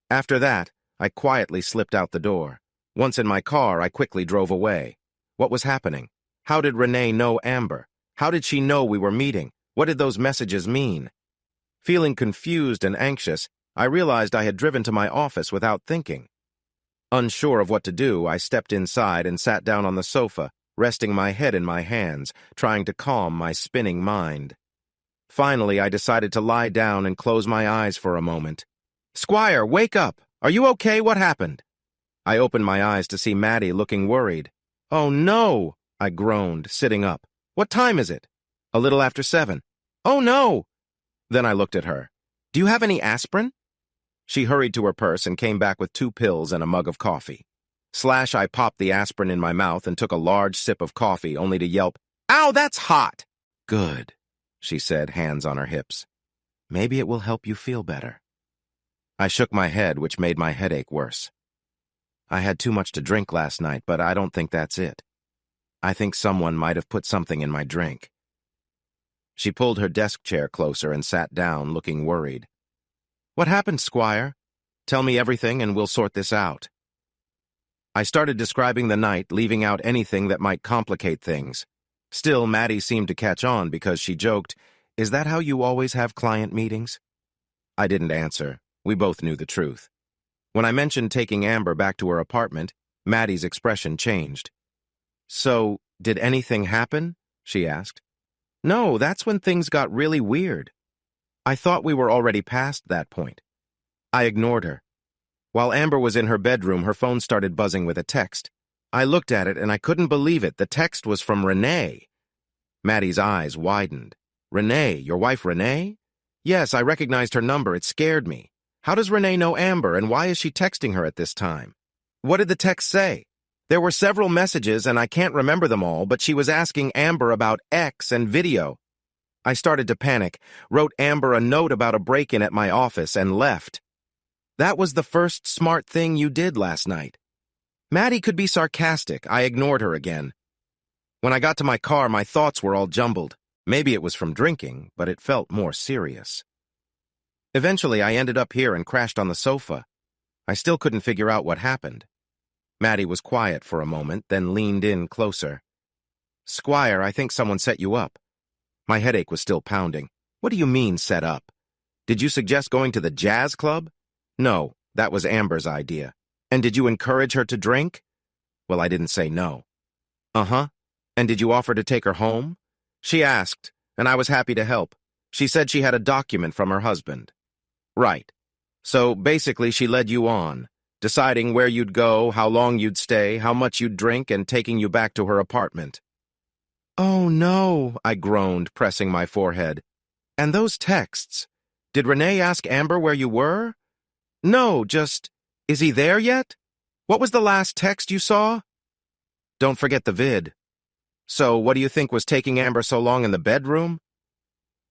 After that, I quietly slipped out the door. Once in my car, I quickly drove away. What was happening? How did Rene know Amber? How did she know we were meeting? What did those messages mean? Feeling confused and anxious, I realized I had driven to my office without thinking. Unsure of what to do, I stepped inside and sat down on the sofa, resting my head in my hands, trying to calm my spinning mind. Finally, I decided to lie down and close my eyes for a moment. Squire, wake up! Are you okay? What happened? I opened my eyes to see Maddie looking worried. Oh no! I groaned, sitting up. What time is it? A little after 7. Oh no! Then I looked at her. Do you have any aspirin? She hurried to her purse and came back with 2 pills and a mug of coffee. I popped the aspirin in my mouth and took a large sip of coffee, only to yelp, Ow, that's hot! Good, she said, hands on her hips. Maybe it will help you feel better. I shook my head, which made my headache worse. I had too much to drink last night, but I don't think that's it. I think someone might have put something in my drink. She pulled her desk chair closer and sat down, looking worried. What happened, Squire? Tell me everything and we'll sort this out. I started describing the night, leaving out anything that might complicate things. Still, Maddie seemed to catch on because she joked, Is that how you always have client meetings? I didn't answer. We both knew the truth. When I mentioned taking Amber back to her apartment, Maddie's expression changed. So, did anything happen? She asked. No, that's when things got really weird. I thought we were already past that point. I ignored her. While Amber was in her bedroom, her phone started buzzing with a text. I looked at it and I couldn't believe it. The text was from Rene. Maddie's eyes widened. Rene, your wife Rene? Yes, I recognized her number. It scared me. How does Rene know Amber and why is she texting her at this time? What did the text say? There were several messages and I can't remember them all, but she was asking Amber about X and video. I started to panic, wrote Amber a note about a break-in at my office, and left. That was the first smart thing you did last night. Maddie could be sarcastic. I ignored her again. When I got to my car, my thoughts were all jumbled. Maybe it was from drinking, but it felt more serious. Eventually, I ended up here and crashed on the sofa. I still couldn't figure out what happened. Maddie was quiet for a moment, then leaned in closer. Squire, I think someone set you up. My headache was still pounding. What do you mean, set up? Did you suggest going to the jazz club? No, that was Amber's idea. And did you encourage her to drink? Well, I didn't say no. Uh-huh. And did you offer to take her home? She asked, and I was happy to help. She said she had a document from her husband. Right. So basically she led you on, deciding where you'd go, how long you'd stay, how much you'd drink, and taking you back to her apartment. Oh, no, I groaned, pressing my forehead. And those texts? Did Rene ask Amber where you were? No, just, is he there yet? What was the last text you saw? Don't forget the vid. So, what do you think was taking Amber so long in the bedroom?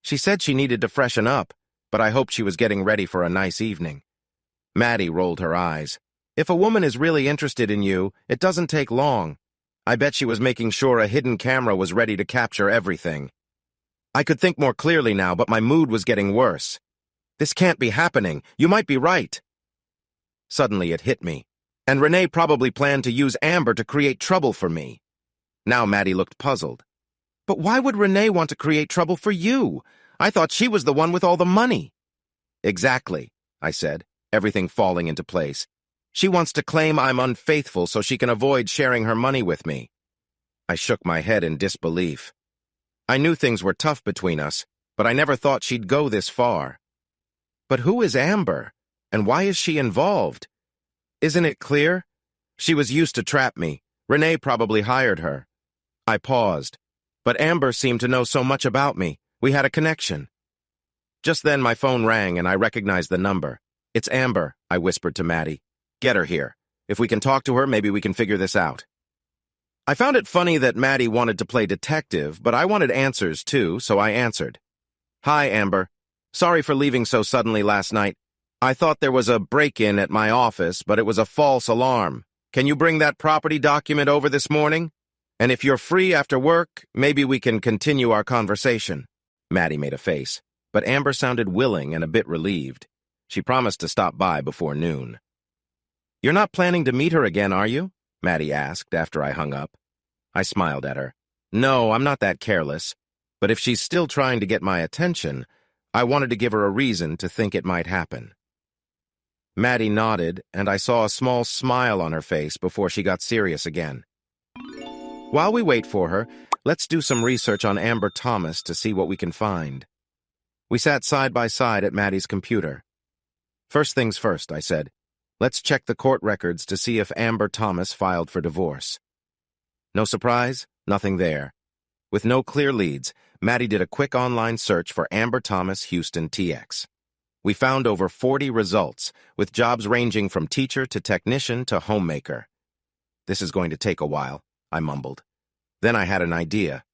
She said she needed to freshen up, but I hoped she was getting ready for a nice evening. Maddie rolled her eyes. If a woman is really interested in you, it doesn't take long. I bet she was making sure a hidden camera was ready to capture everything. I could think more clearly now, but my mood was getting worse. This can't be happening. You might be right. Suddenly it hit me. And Rene probably planned to use Amber to create trouble for me. Now Maddie looked puzzled. But why would Rene want to create trouble for you? I thought she was the one with all the money. Exactly, I said, everything falling into place. She wants to claim I'm unfaithful so she can avoid sharing her money with me. I shook my head in disbelief. I knew things were tough between us, but I never thought she'd go this far. But who is Amber? And why is she involved? Isn't it clear? She was used to trap me. Rene probably hired her. I paused. But Amber seemed to know so much about me. We had a connection. Just then my phone rang and I recognized the number. It's Amber, I whispered to Maddie. Get her here. If we can talk to her, maybe we can figure this out. I found it funny that Maddie wanted to play detective, but I wanted answers too, so I answered. Hi, Amber. Sorry for leaving so suddenly last night. I thought there was a break-in at my office, but it was a false alarm. Can you bring that property document over this morning? And if you're free after work, maybe we can continue our conversation. Maddie made a face, but Amber sounded willing and a bit relieved. She promised to stop by before noon. You're not planning to meet her again, are you? Maddie asked after I hung up. I smiled at her. No, I'm not that careless. But if she's still trying to get my attention, I wanted to give her a reason to think it might happen. Maddie nodded, and I saw a small smile on her face before she got serious again. While we wait for her, let's do some research on Amber Thomas to see what we can find. We sat side by side at Maddie's computer. First things first, I said. Let's check the court records to see if Amber Thomas filed for divorce. No surprise, nothing there. With no clear leads, Maddie did a quick online search for Amber Thomas Houston TX. We found over 40 results, with jobs ranging from teacher to technician to homemaker. This is going to take a while, I mumbled. Then I had an idea.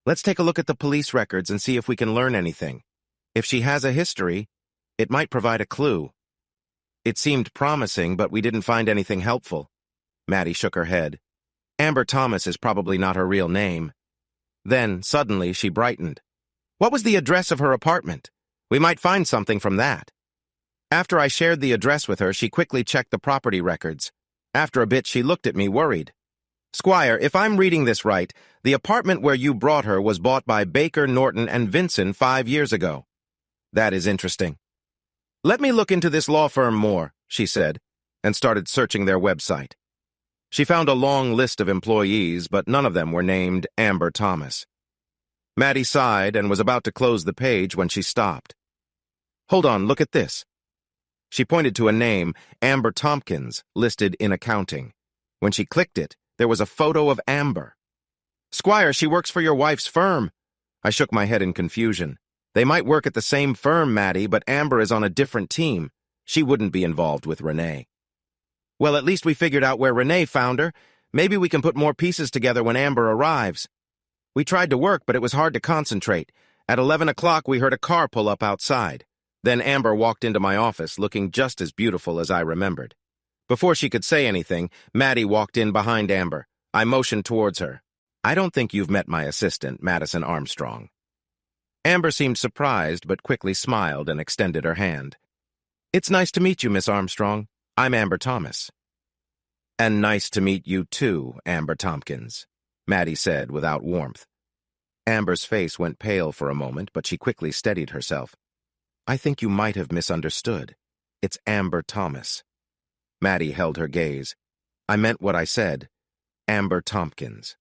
Let's take a look at the police records and see if we can learn anything. If she has a history, it might provide a clue. It seemed promising, but we didn't find anything helpful. Maddie shook her head. Amber Thomas is probably not her real name. Then, suddenly, she brightened. What was the address of her apartment? We might find something from that. After I shared the address with her, she quickly checked the property records. After a bit, she looked at me worried. Squire, if I'm reading this right, the apartment where you brought her was bought by Baker, Norton, and Vinson 5 years ago. That is interesting. Let me look into this law firm more, she said, and started searching their website. She found a long list of employees, but none of them were named Amber Thomas. Maddie sighed and was about to close the page when she stopped. Hold on, look at this. She pointed to a name, Amber Tompkins, listed in accounting. When she clicked it, there was a photo of Amber. Squire, she works for your wife's firm. I shook my head in confusion. They might work at the same firm, Maddie, but Amber is on a different team. She wouldn't be involved with Rene. Well, at least we figured out where Rene found her. Maybe we can put more pieces together when Amber arrives. We tried to work, but it was hard to concentrate. At 11 o'clock, we heard a car pull up outside. Then Amber walked into my office, looking just as beautiful as I remembered. Before she could say anything, Maddie walked in behind Amber. I motioned towards her. I don't think you've met my assistant, Madison Armstrong. Amber seemed surprised, but quickly smiled and extended her hand. It's nice to meet you, Miss Armstrong. I'm Amber Thomas. And nice to meet you too, Amber Tompkins, Maddie said without warmth. Amber's face went pale for a moment, but she quickly steadied herself. I think you might have misunderstood. It's Amber Thomas. Maddie held her gaze. I meant what I said. Amber Tompkins.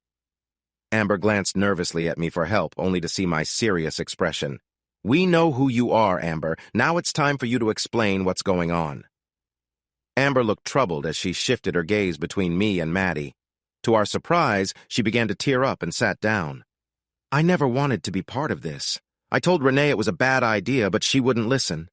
Amber glanced nervously at me for help, only to see my serious expression. We know who you are, Amber. Now it's time for you to explain what's going on. Amber looked troubled as she shifted her gaze between me and Maddie. To our surprise, she began to tear up and sat down. I never wanted to be part of this. I told Rene it was a bad idea, but she wouldn't listen.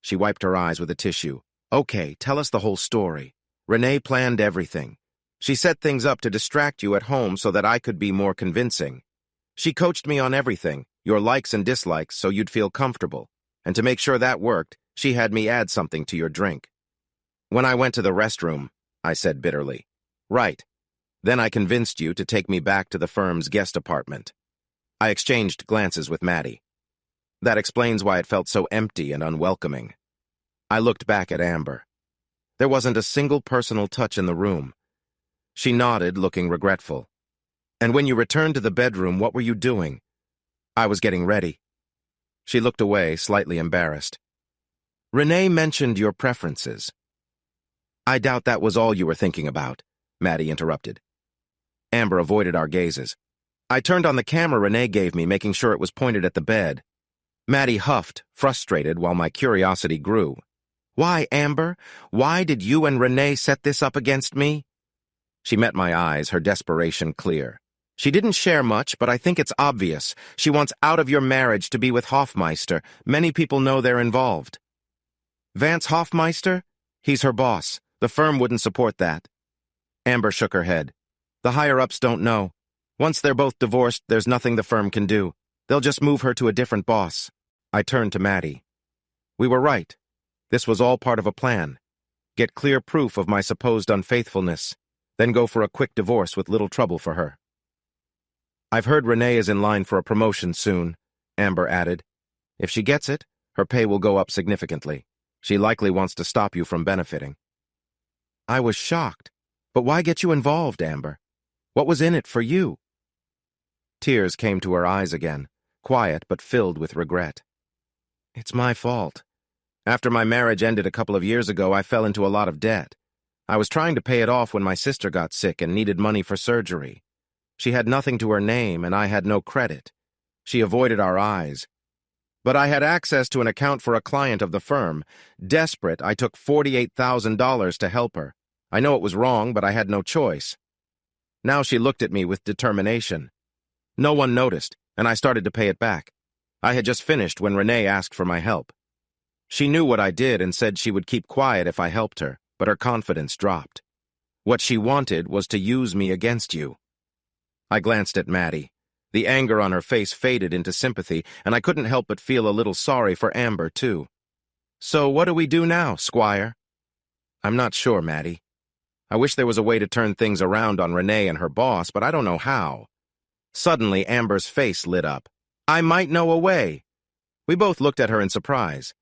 She wiped her eyes with a tissue. Okay, tell us the whole story. Rene planned everything. She set things up to distract you at home so that I could be more convincing. She coached me on everything, your likes and dislikes, so you'd feel comfortable. And to make sure that worked, she had me add something to your drink. When I went to the restroom, I said bitterly. Right. Then I convinced you to take me back to the firm's guest apartment. I exchanged glances with Maddie. That explains why it felt so empty and unwelcoming. I looked back at Amber. There wasn't a single personal touch in the room. She nodded, looking regretful. And when you returned to the bedroom, what were you doing? I was getting ready. She looked away, slightly embarrassed. Rene mentioned your preferences. I doubt that was all you were thinking about, Maddie interrupted. Amber avoided our gazes. I turned on the camera Rene gave me, making sure it was pointed at the bed. Maddie huffed, frustrated, while my curiosity grew. Why, Amber? Why did you and Rene set this up against me? She met my eyes, her desperation clear. She didn't share much, but I think it's obvious. She wants out of your marriage to be with Hoffmeister. Many people know they're involved. Vance Hoffmeister? He's her boss. The firm wouldn't support that. Amber shook her head. The higher-ups don't know. Once they're both divorced, there's nothing the firm can do. They'll just move her to a different boss. I turned to Maddie. We were right. This was all part of a plan. Get clear proof of my supposed unfaithfulness, then go for a quick divorce with little trouble for her. I've heard Rene is in line for a promotion soon, Amber added. If she gets it, her pay will go up significantly. She likely wants to stop you from benefiting. I was shocked. But why get you involved, Amber? What was in it for you? Tears came to her eyes again, quiet but filled with regret. It's my fault. After my marriage ended a couple of years ago, I fell into a lot of debt. I was trying to pay it off when my sister got sick and needed money for surgery. She had nothing to her name, and I had no credit. She avoided our eyes. But I had access to an account for a client of the firm. Desperate, I took $48,000 to help her. I know it was wrong, but I had no choice. Now she looked at me with determination. No one noticed, and I started to pay it back. I had just finished when Rene asked for my help. She knew what I did and said she would keep quiet if I helped her, but her confidence dropped. What she wanted was to use me against you. I glanced at Maddie. The anger on her face faded into sympathy, and I couldn't help but feel a little sorry for Amber, too. So what do we do now, Squire? I'm not sure, Maddie. I wish there was a way to turn things around on Rene and her boss, but I don't know how. Suddenly, Amber's face lit up. I might know a way. We both looked at her in surprise.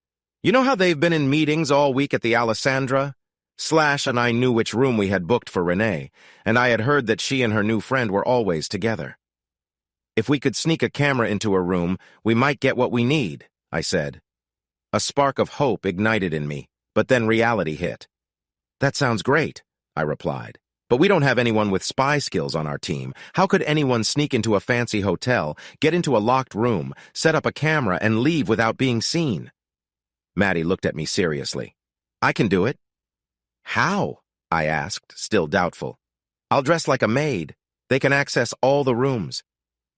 You know how they've been in meetings all week at the Alessandra? Slash and I knew which room we had booked for Rene, and I had heard that she and her new friend were always together. If we could sneak a camera into her room, we might get what we need, I said. A spark of hope ignited in me, but then reality hit. That sounds great, I replied. But we don't have anyone with spy skills on our team. How could anyone sneak into a fancy hotel, get into a locked room, set up a camera, and leave without being seen? Maddie looked at me seriously. I can do it. How? I asked, still doubtful. I'll dress like a maid. They can access all the rooms.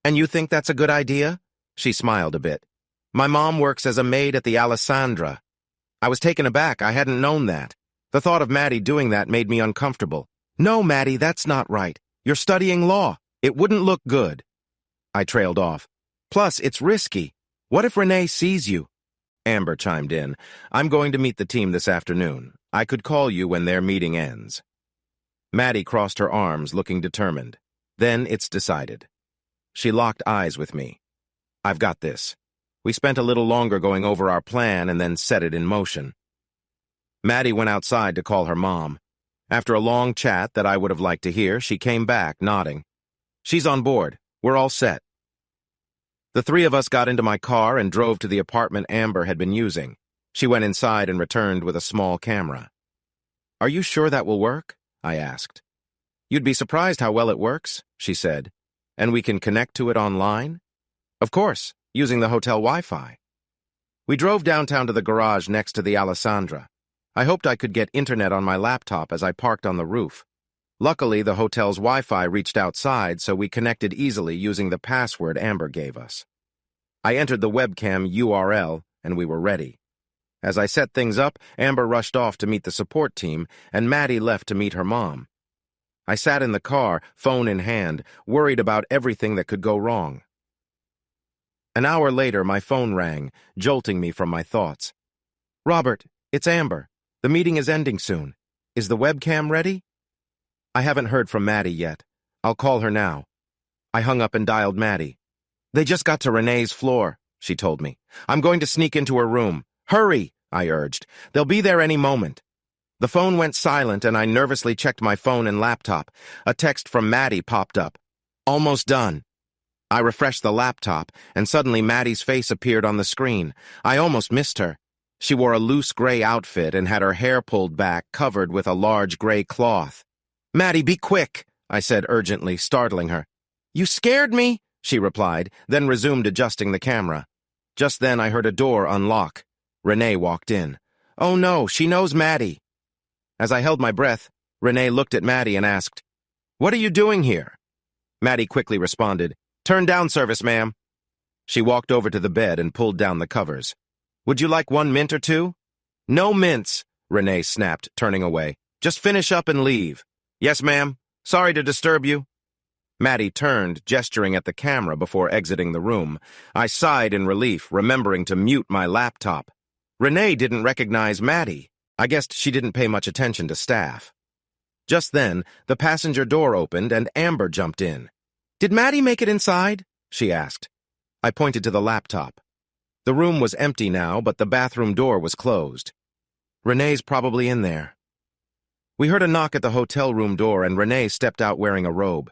And you think that's a good idea? She smiled a bit. My mom works as a maid at the Alessandra. I was taken aback. I hadn't known that. The thought of Maddie doing that made me uncomfortable. No, Maddie, that's not right. You're studying law. It wouldn't look good. I trailed off. Plus, it's risky. What if Rene sees you? Amber chimed in. I'm going to meet the team this afternoon. I could call you when their meeting ends. Maddie crossed her arms, looking determined. Then it's decided. She locked eyes with me. I've got this. We spent a little longer going over our plan and then set it in motion. Maddie went outside to call her mom. After a long chat that I would have liked to hear, she came back, nodding. She's on board. We're all set. The three of us got into my car and drove to the apartment Amber had been using. She went inside and returned with a small camera. Are you sure that will work? I asked. You'd be surprised how well it works, she said. And we can connect to it online? Of course, using the hotel Wi-Fi. We drove downtown to the garage next to the Alessandra. I hoped I could get internet on my laptop as I parked on the roof. Luckily, the hotel's Wi-Fi reached outside, so we connected easily using the password Amber gave us. I entered the webcam URL, and we were ready. As I set things up, Amber rushed off to meet the support team, and Maddie left to meet her mom. I sat in the car, phone in hand, worried about everything that could go wrong. An hour later, my phone rang, jolting me from my thoughts. Robert, it's Amber. The meeting is ending soon. Is the webcam ready? I haven't heard from Maddie yet. I'll call her now. I hung up and dialed Maddie. They just got to Rene's floor, she told me. I'm going to sneak into her room. Hurry, I urged. They'll be there any moment. The phone went silent and I nervously checked my phone and laptop. A text from Maddie popped up. Almost done. I refreshed the laptop and suddenly Maddie's face appeared on the screen. I almost missed her. She wore a loose gray outfit and had her hair pulled back, covered with a large gray cloth. Maddie, be quick, I said urgently, startling her. You scared me, she replied, then resumed adjusting the camera. Just then I heard a door unlock. Rene walked in. Oh no, she knows Maddie. As I held my breath, Rene looked at Maddie and asked, What are you doing here? Maddie quickly responded, Turn down service, ma'am. She walked over to the bed and pulled down the covers. Would you like 1 mint or two? No mints, Rene snapped, turning away. Just finish up and leave. Yes, ma'am. Sorry to disturb you. Maddie turned, gesturing at the camera before exiting the room. I sighed in relief, remembering to mute my laptop. Rene didn't recognize Maddie. I guessed she didn't pay much attention to staff. Just then, the passenger door opened and Amber jumped in. Did Maddie make it inside? She asked. I pointed to the laptop. The room was empty now, but the bathroom door was closed. Rene's probably in there. We heard a knock at the hotel room door and Rene stepped out wearing a robe.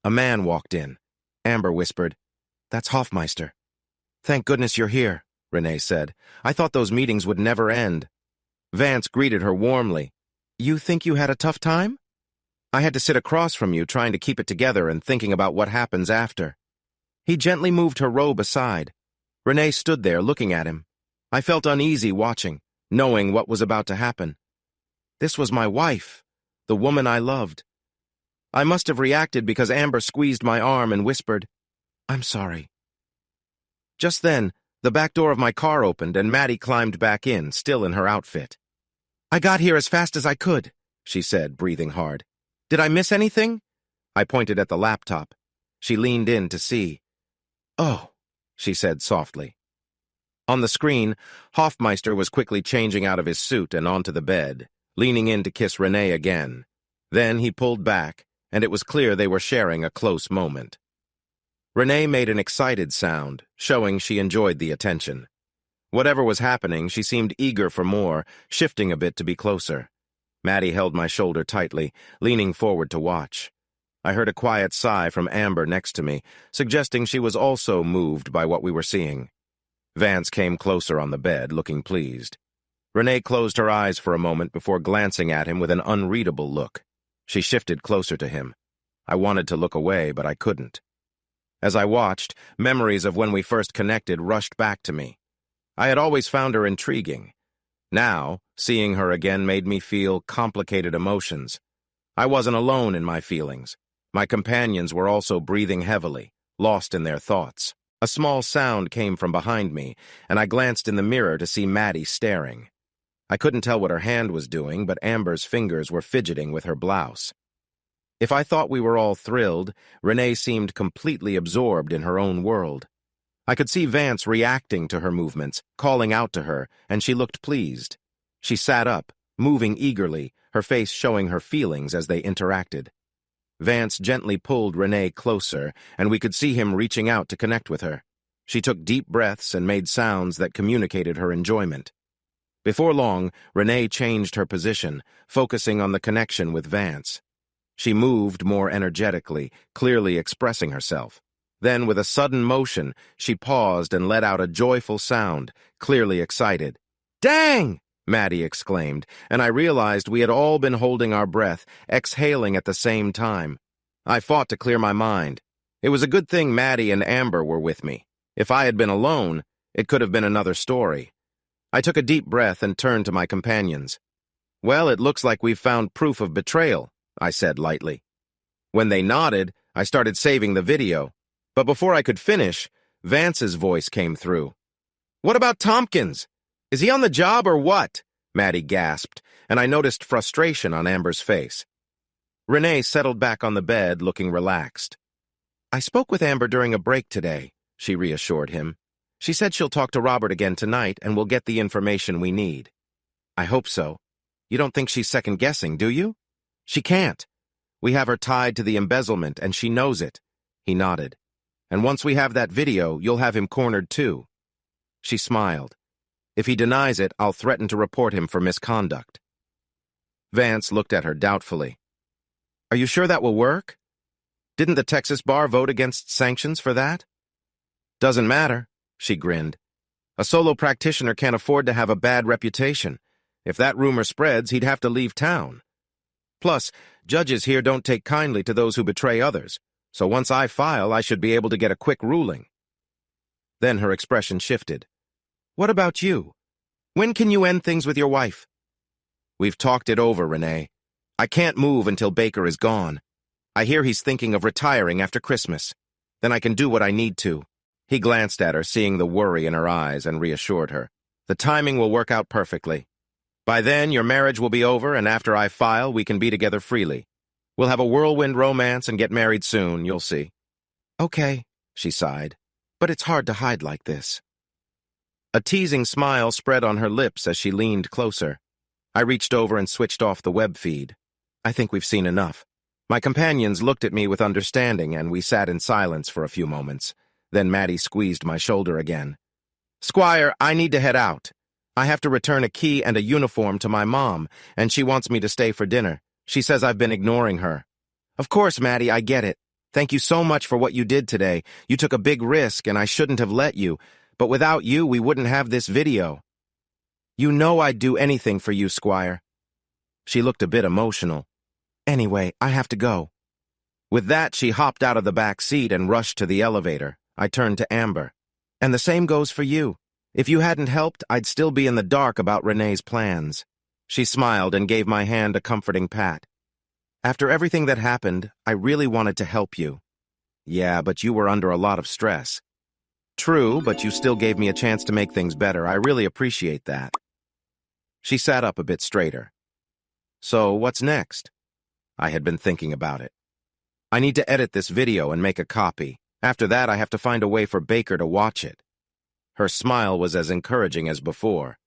A man walked in. Amber whispered, That's Hofmeister. Thank goodness you're here, Rene said. I thought those meetings would never end. Vance greeted her warmly. You think you had a tough time? I had to sit across from you trying to keep it together and thinking about what happens after. He gently moved her robe aside. Rene stood there looking at him. I felt uneasy watching, knowing what was about to happen. This was my wife, the woman I loved. I must have reacted because Amber squeezed my arm and whispered, "I'm sorry." Just then, the back door of my car opened and Maddie climbed back in, still in her outfit. "I got here as fast as I could," she said, breathing hard. "Did I miss anything?" I pointed at the laptop. She leaned in to see. "Oh," she said softly. On the screen, Hoffmeister was quickly changing out of his suit and onto the bed, leaning in to kiss Rene again. Then he pulled back, and it was clear they were sharing a close moment. Rene made an excited sound, showing she enjoyed the attention. Whatever was happening, she seemed eager for more, shifting a bit to be closer. Maddie held my shoulder tightly, leaning forward to watch. I heard a quiet sigh from Amber next to me, suggesting she was also moved by what we were seeing. Vance came closer on the bed, looking pleased. Rene closed her eyes for a moment before glancing at him with an unreadable look. She shifted closer to him. I wanted to look away, but I couldn't. As I watched, memories of when we first connected rushed back to me. I had always found her intriguing. Now, seeing her again made me feel complicated emotions. I wasn't alone in my feelings. My companions were also breathing heavily, lost in their thoughts. A small sound came from behind me, and I glanced in the mirror to see Maddie staring. I couldn't tell what her hand was doing, but Amber's fingers were fidgeting with her blouse. If I thought we were all thrilled, Rene seemed completely absorbed in her own world. I could see Vance reacting to her movements, calling out to her, and she looked pleased. She sat up, moving eagerly, her face showing her feelings as they interacted. Vance gently pulled Rene closer, and we could see him reaching out to connect with her. She took deep breaths and made sounds that communicated her enjoyment. Before long, Rene changed her position, focusing on the connection with Vance. She moved more energetically, clearly expressing herself. Then, with a sudden motion, she paused and let out a joyful sound, clearly excited. "Dang!" Maddie exclaimed, and I realized we had all been holding our breath, exhaling at the same time. I fought to clear my mind. It was a good thing Maddie and Amber were with me. If I had been alone, it could have been another story. I took a deep breath and turned to my companions. "Well, it looks like we've found proof of betrayal," I said lightly. When they nodded, I started saving the video. But before I could finish, Vance's voice came through. "What about Tompkins? Is he on the job or what?" Maddie gasped, and I noticed frustration on Amber's face. Rene settled back on the bed, looking relaxed. "I spoke with Amber during a break today," she reassured him. "She said she'll talk to Robert again tonight and we'll get the information we need." "I hope so. You don't think she's second-guessing, do you?" "She can't. We have her tied to the embezzlement and she knows it." He nodded. "And once we have that video, you'll have him cornered too." She smiled. "If he denies it, I'll threaten to report him for misconduct." Vance looked at her doubtfully. "Are you sure that will work? Didn't the Texas bar vote against sanctions for that?" "Doesn't matter," she grinned. "A solo practitioner can't afford to have a bad reputation. If that rumor spreads, he'd have to leave town. Plus, judges here don't take kindly to those who betray others, so once I file, I should be able to get a quick ruling." Then her expression shifted. "What about you? When can you end things with your wife?" "We've talked it over, Rene. I can't move until Baker is gone. I hear he's thinking of retiring after Christmas. Then I can do what I need to." He glanced at her, seeing the worry in her eyes, and reassured her. "The timing will work out perfectly. By then, your marriage will be over, and after I file, we can be together freely. We'll have a whirlwind romance and get married soon, you'll see." "Okay," she sighed, "but it's hard to hide like this." A teasing smile spread on her lips as she leaned closer. I reached over and switched off the web feed. "I think we've seen enough." My companions looked at me with understanding, and we sat in silence for a few moments. Then Maddie squeezed my shoulder again. "Squire, I need to head out. I have to return a key and a uniform to my mom, and she wants me to stay for dinner. She says I've been ignoring her." "Of course, Maddie, I get it. Thank you so much for what you did today. You took a big risk, and I shouldn't have let you. But without you, we wouldn't have this video." "You know I'd do anything for you, Squire." She looked a bit emotional. "Anyway, I have to go." With that, she hopped out of the back seat and rushed to the elevator. I turned to Amber. And the same goes for you. If you hadn't helped, I'd still be in the dark about Rene's plans. She smiled and gave my hand a comforting pat. After everything that happened, I really wanted to help you. Yeah, but you were under a lot of stress. True, but you still gave me a chance to make things better. I really appreciate that. She sat up a bit straighter. So, what's next? I had been thinking about it. I need to edit this video and make a copy. After that, I have to find a way for Baker to watch it. Her smile was as encouraging as before.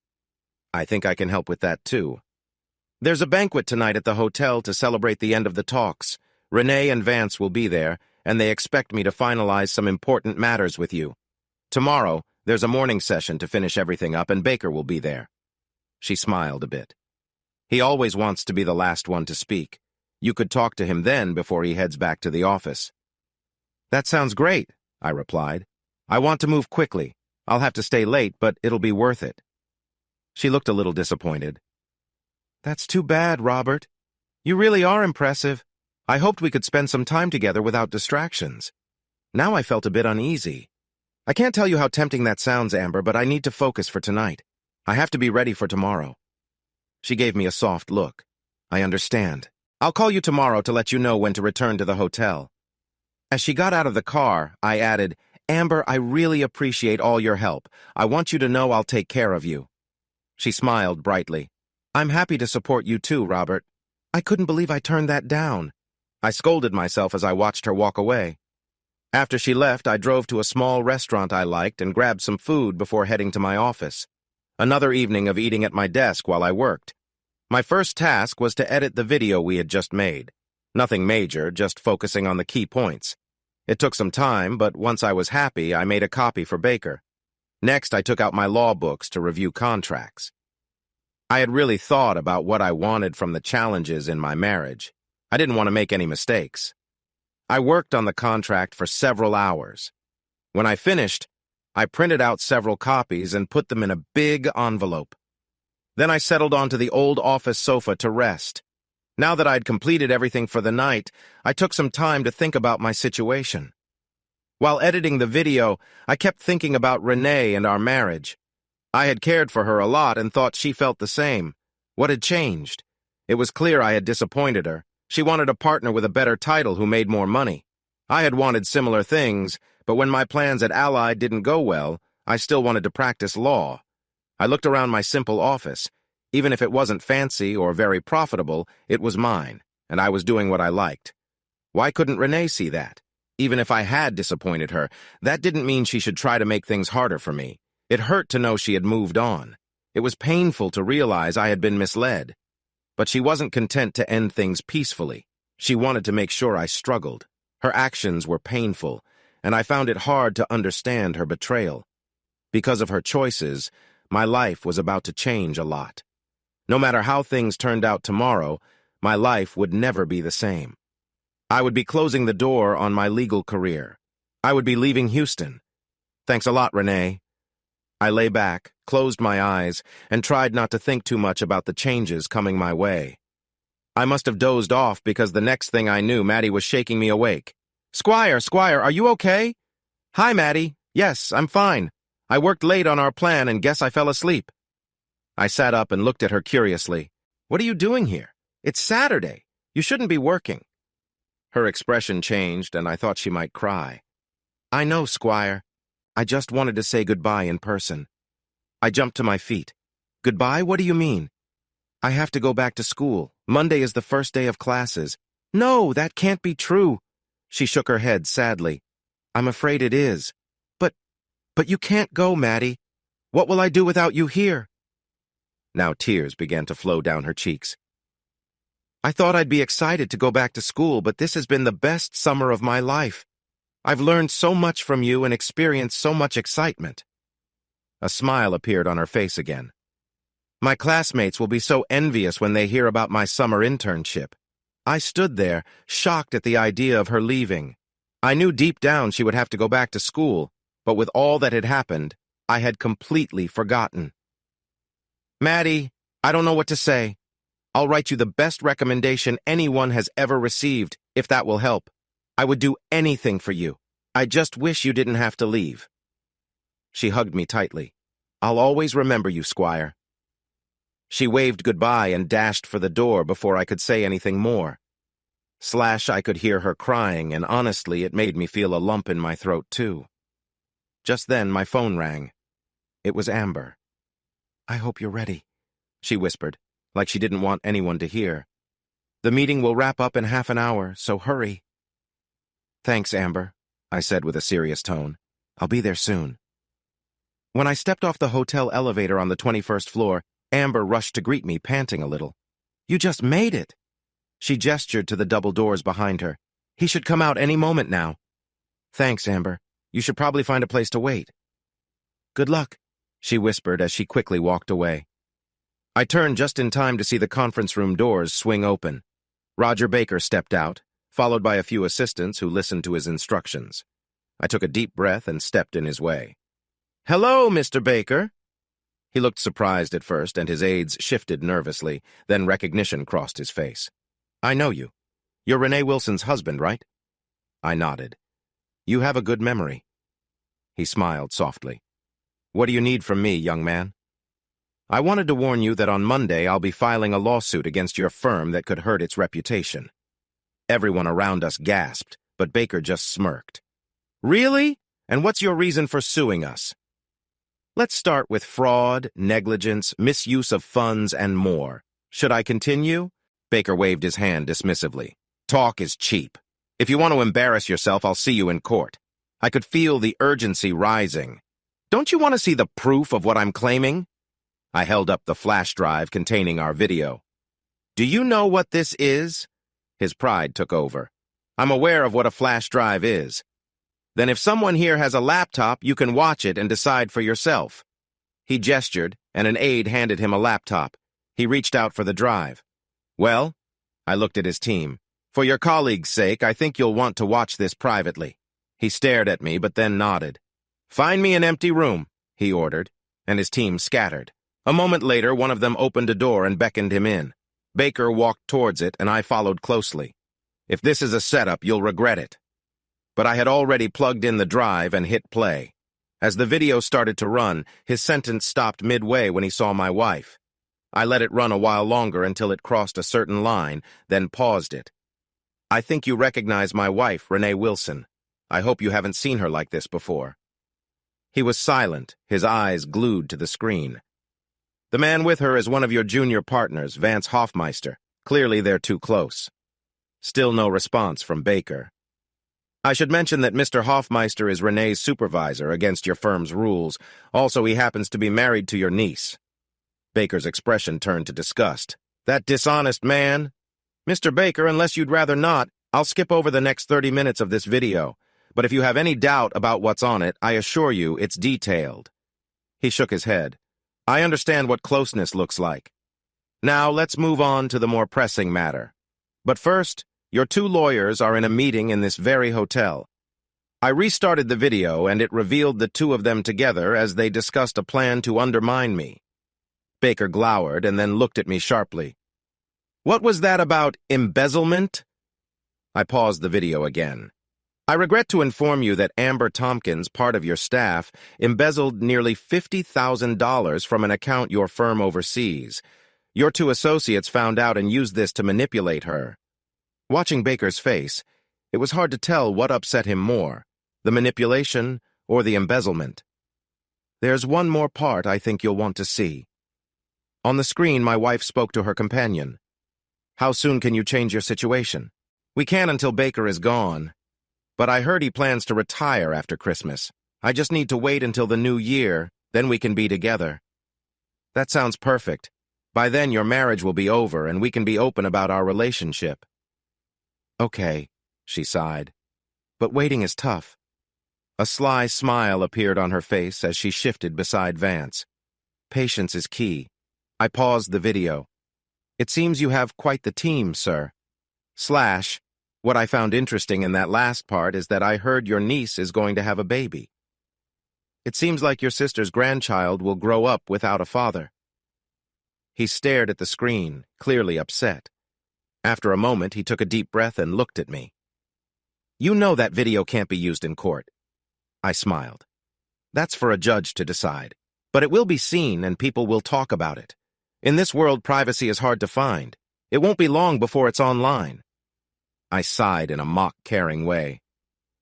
I think I can help with that, too. There's a banquet tonight at the hotel to celebrate the end of the talks. Rene and Vance will be there, and they expect me to finalize some important matters with you. Tomorrow, there's a morning session to finish everything up, and Baker will be there. She smiled a bit. He always wants to be the last one to speak. You could talk to him then before he heads back to the office. That sounds great, I replied. I want to move quickly. I'll have to stay late, but it'll be worth it. She looked a little disappointed. That's too bad, Robert. You really are impressive. I hoped we could spend some time together without distractions. Now I felt a bit uneasy. I can't tell you how tempting that sounds, Amber, but I need to focus for tonight. I have to be ready for tomorrow. She gave me a soft look. I understand. I'll call you tomorrow to let you know when to return to the hotel. As she got out of the car, I added, Amber, I really appreciate all your help. I want you to know I'll take care of you. She smiled brightly. I'm happy to support you too, Robert. I couldn't believe I turned that down. I scolded myself as I watched her walk away. After she left, I drove to a small restaurant I liked and grabbed some food before heading to my office. Another evening of eating at my desk while I worked. My first task was to edit the video we had just made. Nothing major, just focusing on the key points. It took some time, but once I was happy, I made a copy for Baker. Next, I took out my law books to review contracts. I had really thought about what I wanted from the challenges in my marriage. I didn't want to make any mistakes. I worked on the contract for several hours. When I finished, I printed out several copies and put them in a big envelope. Then I settled onto the old office sofa to rest. Now that I'd completed everything for the night, I took some time to think about my situation. While editing the video, I kept thinking about Rene and our marriage. I had cared for her a lot and thought she felt the same. What had changed? It was clear I had disappointed her. She wanted a partner with a better title who made more money. I had wanted similar things, but when my plans at Allied didn't go well, I still wanted to practice law. I looked around my simple office. Even if it wasn't fancy or very profitable, it was mine, and I was doing what I liked. Why couldn't Rene see that? Even if I had disappointed her, that didn't mean she should try to make things harder for me. It hurt to know she had moved on. It was painful to realize I had been misled. But she wasn't content to end things peacefully. She wanted to make sure I struggled. Her actions were painful, and I found it hard to understand her betrayal. Because of her choices, my life was about to change a lot. No matter how things turned out tomorrow, my life would never be the same. I would be closing the door on my legal career. I would be leaving Houston. Thanks a lot, Rene. I lay back, closed my eyes, and tried not to think too much about the changes coming my way. I must have dozed off because the next thing I knew, Maddie was shaking me awake. Squire, are you okay? Hi, Maddie. Yes, I'm fine. I worked late on our plan and guess I fell asleep. I sat up and looked at her curiously. What are you doing here? It's Saturday. You shouldn't be working. Her expression changed, and I thought she might cry. I know, Squire. I just wanted to say goodbye in person. I jumped to my feet. Goodbye? What do you mean? I have to go back to school. Monday is the first day of classes. No, that can't be true. She shook her head sadly. I'm afraid it is. But you can't go, Maddie. What will I do without you here? Now tears began to flow down her cheeks. I thought I'd be excited to go back to school, but this has been the best summer of my life. I've learned so much from you and experienced so much excitement. A smile appeared on her face again. My classmates will be so envious when they hear about my summer internship. I stood there, shocked at the idea of her leaving. I knew deep down she would have to go back to school, but with all that had happened, I had completely forgotten. Maddie, I don't know what to say. I'll write you the best recommendation anyone has ever received, if that will help. I would do anything for you. I just wish you didn't have to leave. She hugged me tightly. I'll always remember you, Squire. She waved goodbye and dashed for the door before I could say anything more. I could hear her crying, and honestly, it made me feel a lump in my throat, too. Just then, my phone rang. It was Amber. I hope you're ready, she whispered, like she didn't want anyone to hear. The meeting will wrap up in half an hour, so hurry. Thanks, Amber, I said with a serious tone. I'll be there soon. When I stepped off the hotel elevator on the 21st floor, Amber rushed to greet me, panting a little. You just made it! She gestured to the double doors behind her. He should come out any moment now. Thanks, Amber. You should probably find a place to wait. Good luck, she whispered as she quickly walked away. I turned just in time to see the conference room doors swing open. Roger Baker stepped out, followed by a few assistants who listened to his instructions. I took a deep breath and stepped in his way. Hello, Mr. Baker. He looked surprised at first, and his aides shifted nervously, then recognition crossed his face. I know you. You're Rene Wilson's husband, right? I nodded. You have a good memory. He smiled softly. What do you need from me, young man? I wanted to warn you that on Monday I'll be filing a lawsuit against your firm that could hurt its reputation. Everyone around us gasped, but Baker just smirked. Really? And what's your reason for suing us? Let's start with fraud, negligence, misuse of funds, and more. Should I continue? Baker waved his hand dismissively. Talk is cheap. If you want to embarrass yourself, I'll see you in court. I could feel the urgency rising. Don't you want to see the proof of what I'm claiming? I held up the flash drive containing our video. Do you know what this is? His pride took over. I'm aware of what a flash drive is. Then if someone here has a laptop, you can watch it and decide for yourself. He gestured, and an aide handed him a laptop. He reached out for the drive. Well, I looked at his team. For your colleague's sake, I think you'll want to watch this privately. He stared at me, but then nodded. Find me an empty room, he ordered, and his team scattered. A moment later, one of them opened a door and beckoned him in. Baker walked towards it, and I followed closely. If this is a setup, you'll regret it. But I had already plugged in the drive and hit play. As the video started to run, his sentence stopped midway when he saw my wife. I let it run a while longer until it crossed a certain line, then paused it. I think you recognize my wife, Rene Wilson. I hope you haven't seen her like this before. He was silent, his eyes glued to the screen. The man with her is one of your junior partners, Vance Hoffmeister. Clearly they're too close. Still no response from Baker. I should mention that Mr. Hoffmeister is Rene's supervisor against your firm's rules. Also, he happens to be married to your niece. Baker's expression turned to disgust. That dishonest man? Mr. Baker, unless you'd rather not, I'll skip over the next 30 minutes of this video. But if you have any doubt about what's on it, I assure you it's detailed. He shook his head. I understand what closeness looks like. Now, let's move on to the more pressing matter. But first, your two lawyers are in a meeting in this very hotel. I restarted the video, and it revealed the two of them together as they discussed a plan to undermine me. Baker glowered and then looked at me sharply. What was that about embezzlement? I paused the video again. I regret to inform you that Amber Tompkins, part of your staff, embezzled nearly $50,000 from an account your firm oversees. Your two associates found out and used this to manipulate her. Watching Baker's face, it was hard to tell what upset him more, the manipulation or the embezzlement. There's one more part I think you'll want to see. On the screen, my wife spoke to her companion. How soon can you change your situation? We can until Baker is gone. But I heard he plans to retire after Christmas. I just need to wait until the new year, then we can be together. That sounds perfect. By then your marriage will be over and we can be open about our relationship. Okay, she sighed. But waiting is tough. A sly smile appeared on her face as she shifted beside Vance. Patience is key. I paused the video. It seems you have quite the team, sir. What I found interesting in that last part is that I heard your niece is going to have a baby. It seems like your sister's grandchild will grow up without a father. He stared at the screen, clearly upset. After a moment, he took a deep breath and looked at me. You know that video can't be used in court. I smiled. That's for a judge to decide. But it will be seen and people will talk about it. In this world, privacy is hard to find. It won't be long before it's online. I sighed in a mock-caring way.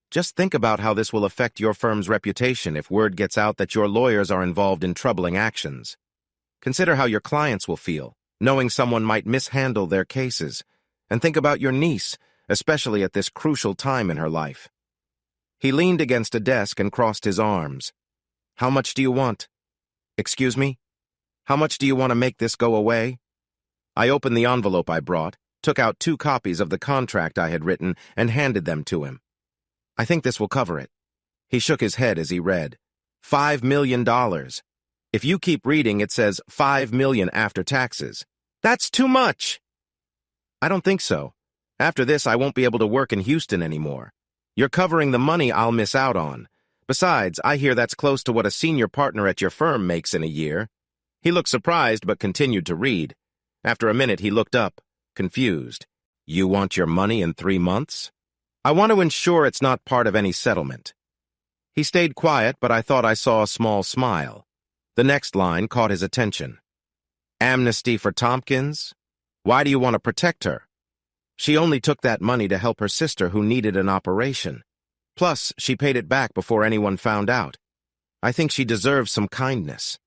Just think about how this will affect your firm's reputation if word gets out that your lawyers are involved in troubling actions. Consider how your clients will feel, knowing someone might mishandle their cases. And think about your niece, especially at this crucial time in her life. He leaned against a desk and crossed his arms. How much do you want? Excuse me? How much do you want to make this go away? I opened the envelope I brought, took out 2 copies of the contract I had written, and handed them to him. I think this will cover it. He shook his head as he read. $5 million. If you keep reading, it says $5 million after taxes. That's too much! I don't think so. After this, I won't be able to work in Houston anymore. You're covering the money I'll miss out on. Besides, I hear that's close to what a senior partner at your firm makes in a year. He looked surprised but continued to read. After a minute, he looked up, confused. You want your money in 3 months? I want to ensure it's not part of any settlement. He stayed quiet, but I thought I saw a small smile. The next line caught his attention. Amnesty for Tompkins? Why do you want to protect her? She only took that money to help her sister who needed an operation. Plus, she paid it back before anyone found out. I think she deserves some kindness.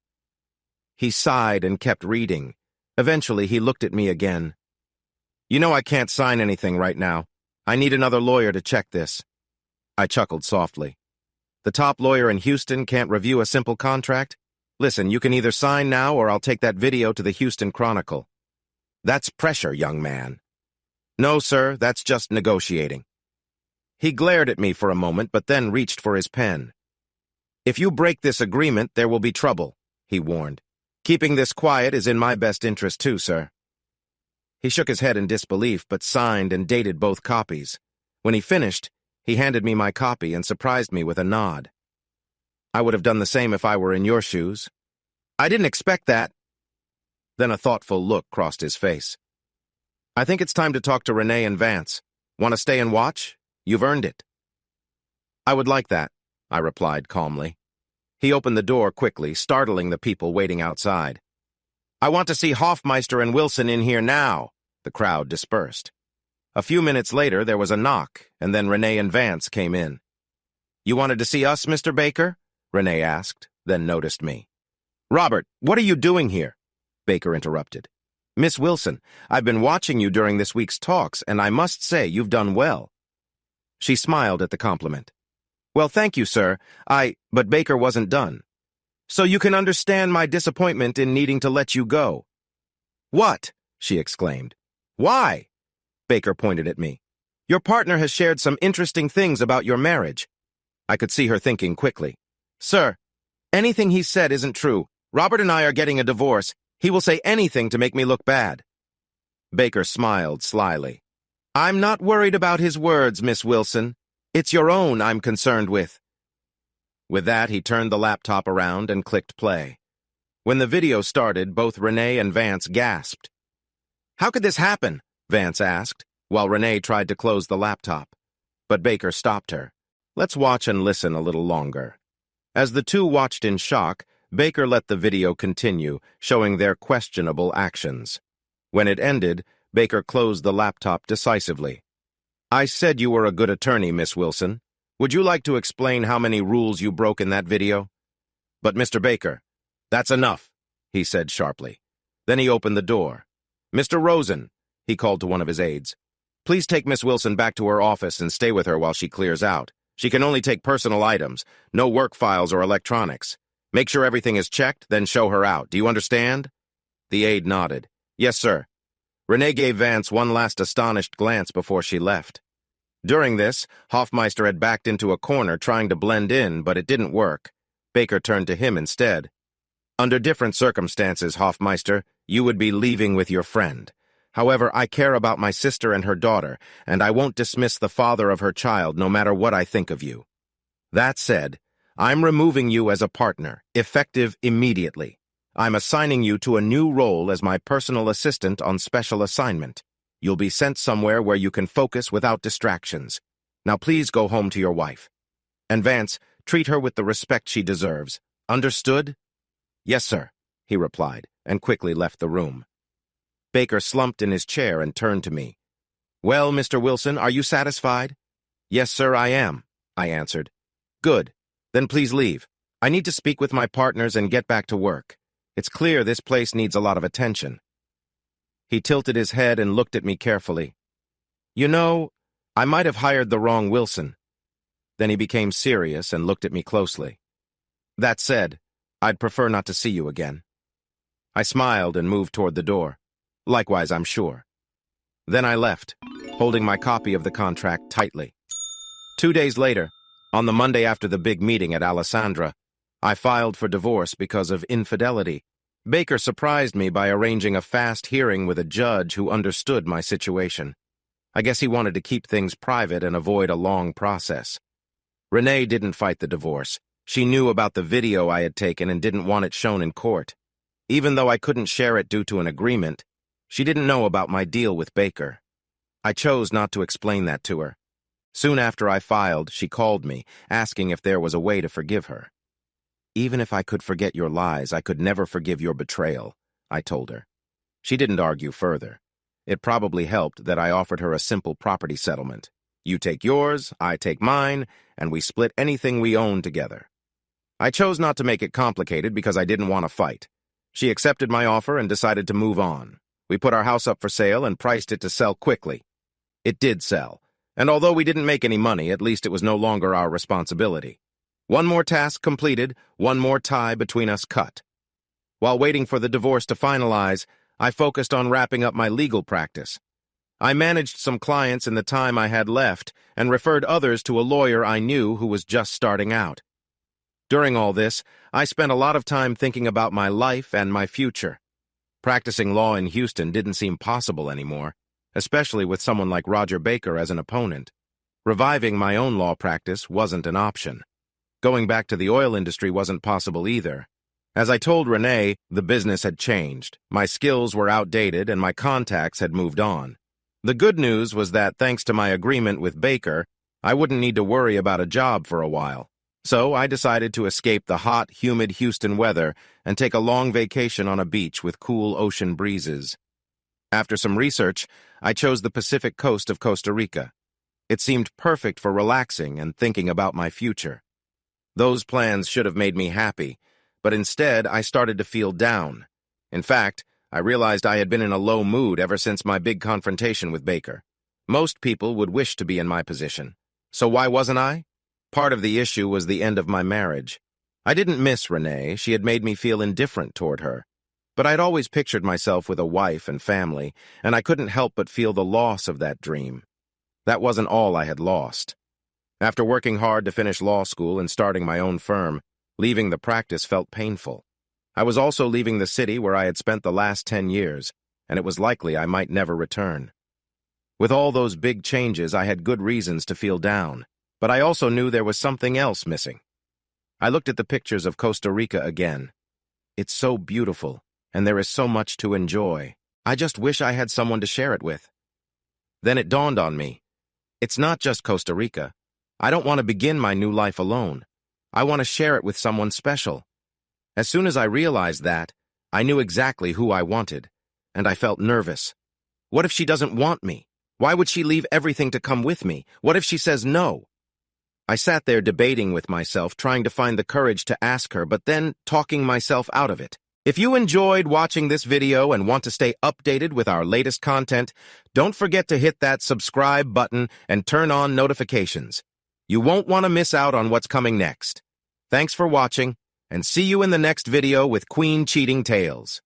He sighed and kept reading. Eventually, he looked at me again. You know I can't sign anything right now. I need another lawyer to check this. I chuckled softly. The top lawyer in Houston can't review a simple contract? Listen, you can either sign now or I'll take that video to the Houston Chronicle. That's pressure, young man. No, sir, that's just negotiating. He glared at me for a moment, but then reached for his pen. If you break this agreement, there will be trouble, he warned. Keeping this quiet is in my best interest too, sir. He shook his head in disbelief, but signed and dated both copies. When he finished, he handed me my copy and surprised me with a nod. I would have done the same if I were in your shoes. I didn't expect that. Then a thoughtful look crossed his face. I think it's time to talk to Rene and Vance. Want to stay and watch? You've earned it. I would like that, I replied calmly. He opened the door quickly, startling the people waiting outside. I want to see Hoffmeister and Wilson in here now. The crowd dispersed. A few minutes later, there was a knock, and then Rene and Vance came in. You wanted to see us, Mr. Baker? Rene asked, then noticed me. Robert, what are you doing here? Baker interrupted. Miss Wilson, I've been watching you during this week's talks, and I must say you've done well. She smiled at the compliment. Well, thank you, sir. But Baker wasn't done. So you can understand my disappointment in needing to let you go. What? She exclaimed. Why? Baker pointed at me. Your partner has shared some interesting things about your marriage. I could see her thinking quickly. Sir, anything he said isn't true. Robert and I are getting a divorce. He will say anything to make me look bad. Baker smiled slyly. I'm not worried about his words, Miss Wilson. It's your own I'm concerned with. With that, he turned the laptop around and clicked play. When the video started, both Rene and Vance gasped. How could this happen? Vance asked, while Rene tried to close the laptop. But Baker stopped her. Let's watch and listen a little longer. As the two watched in shock, Baker let the video continue, showing their questionable actions. When it ended, Baker closed the laptop decisively. I said you were a good attorney, Miss Wilson. Would you like to explain how many rules you broke in that video? But Mr. Baker, that's enough, he said sharply. Then he opened the door. Mr. Rosen, he called to one of his aides. Please take Miss Wilson back to her office and stay with her while she clears out. She can only take personal items, no work files or electronics. Make sure everything is checked, then show her out. Do you understand? The aide nodded. Yes, sir. Rene gave Vance one last astonished glance before she left. During this, Hoffmeister had backed into a corner trying to blend in, but it didn't work. Baker turned to him instead. Under different circumstances, Hoffmeister, you would be leaving with your friend. However, I care about my sister and her daughter, and I won't dismiss the father of her child no matter what I think of you. That said, I'm removing you as a partner, effective immediately. I'm assigning you to a new role as my personal assistant on special assignment. You'll be sent somewhere where you can focus without distractions. Now please go home to your wife. And Vance, Treat her with the respect she deserves. Understood? Yes, sir, he replied, and quickly left the room. Baker slumped in his chair and turned to me. Well, Mr. Wilson, are you satisfied? Yes, sir, I am, I answered. Good. Then please leave. I need to speak with my partners and get back to work. It's clear this place needs a lot of attention. He tilted his head and looked at me carefully. You know, I might have hired the wrong Wilson. Then he became serious and looked at me closely. That said, I'd prefer not to see you again. I smiled and moved toward the door. Likewise, I'm sure. Then I left, holding my copy of the contract tightly. 2 days later, on the Monday after the big meeting at Alessandra, I filed for divorce because of infidelity. Baker surprised me by arranging a fast hearing with a judge who understood my situation. I guess he wanted to keep things private and avoid a long process. Rene didn't fight the divorce. She knew about the video I had taken and didn't want it shown in court. Even though I couldn't share it due to an agreement, she didn't know about my deal with Baker. I chose not to explain that to her. Soon after I filed, she called me, asking if there was a way to forgive her. Even if I could forget your lies, I could never forgive your betrayal, I told her. She didn't argue further. It probably helped that I offered her a simple property settlement. You take yours, I take mine, and we split anything we own together. I chose not to make it complicated because I didn't want to fight. She accepted my offer and decided to move on. We put our house up for sale and priced it to sell quickly. It did sell, and although we didn't make any money, at least it was no longer our responsibility. One more task completed, one more tie between us cut. While waiting for the divorce to finalize, I focused on wrapping up my legal practice. I managed some clients in the time I had left and referred others to a lawyer I knew who was just starting out. During all this, I spent a lot of time thinking about my life and my future. Practicing law in Houston didn't seem possible anymore, especially with someone like Roger Baker as an opponent. Reviving my own law practice wasn't an option. Going back to the oil industry wasn't possible either. As I told Rene, the business had changed. My skills were outdated and my contacts had moved on. The good news was that thanks to my agreement with Baker, I wouldn't need to worry about a job for a while. So I decided to escape the hot, humid Houston weather and take a long vacation on a beach with cool ocean breezes. After some research, I chose the Pacific coast of Costa Rica. It seemed perfect for relaxing and thinking about my future. Those plans should have made me happy, but instead I started to feel down. In fact, I realized I had been in a low mood ever since my big confrontation with Baker. Most people would wish to be in my position. So why wasn't I? Part of the issue was the end of my marriage. I didn't miss Rene. She had made me feel indifferent toward her. But I'd always pictured myself with a wife and family, and I couldn't help but feel the loss of that dream. That wasn't all I had lost. After working hard to finish law school and starting my own firm, leaving the practice felt painful. I was also leaving the city where I had spent the last 10 years, and it was likely I might never return. With all those big changes, I had good reasons to feel down, but I also knew there was something else missing. I looked at the pictures of Costa Rica again. It's so beautiful, and there is so much to enjoy. I just wish I had someone to share it with. Then it dawned on me. It's not just Costa Rica. I don't want to begin my new life alone. I want to share it with someone special. As soon as I realized that, I knew exactly who I wanted, and I felt nervous. What if she doesn't want me? Why would she leave everything to come with me? What if she says no? I sat there debating with myself, trying to find the courage to ask her, but then talking myself out of it. If you enjoyed watching this video and want to stay updated with our latest content, don't forget to hit that subscribe button and turn on notifications. You won't want to miss out on what's coming next. Thanks for watching, and see you in the next video with Queen Cheating Tales.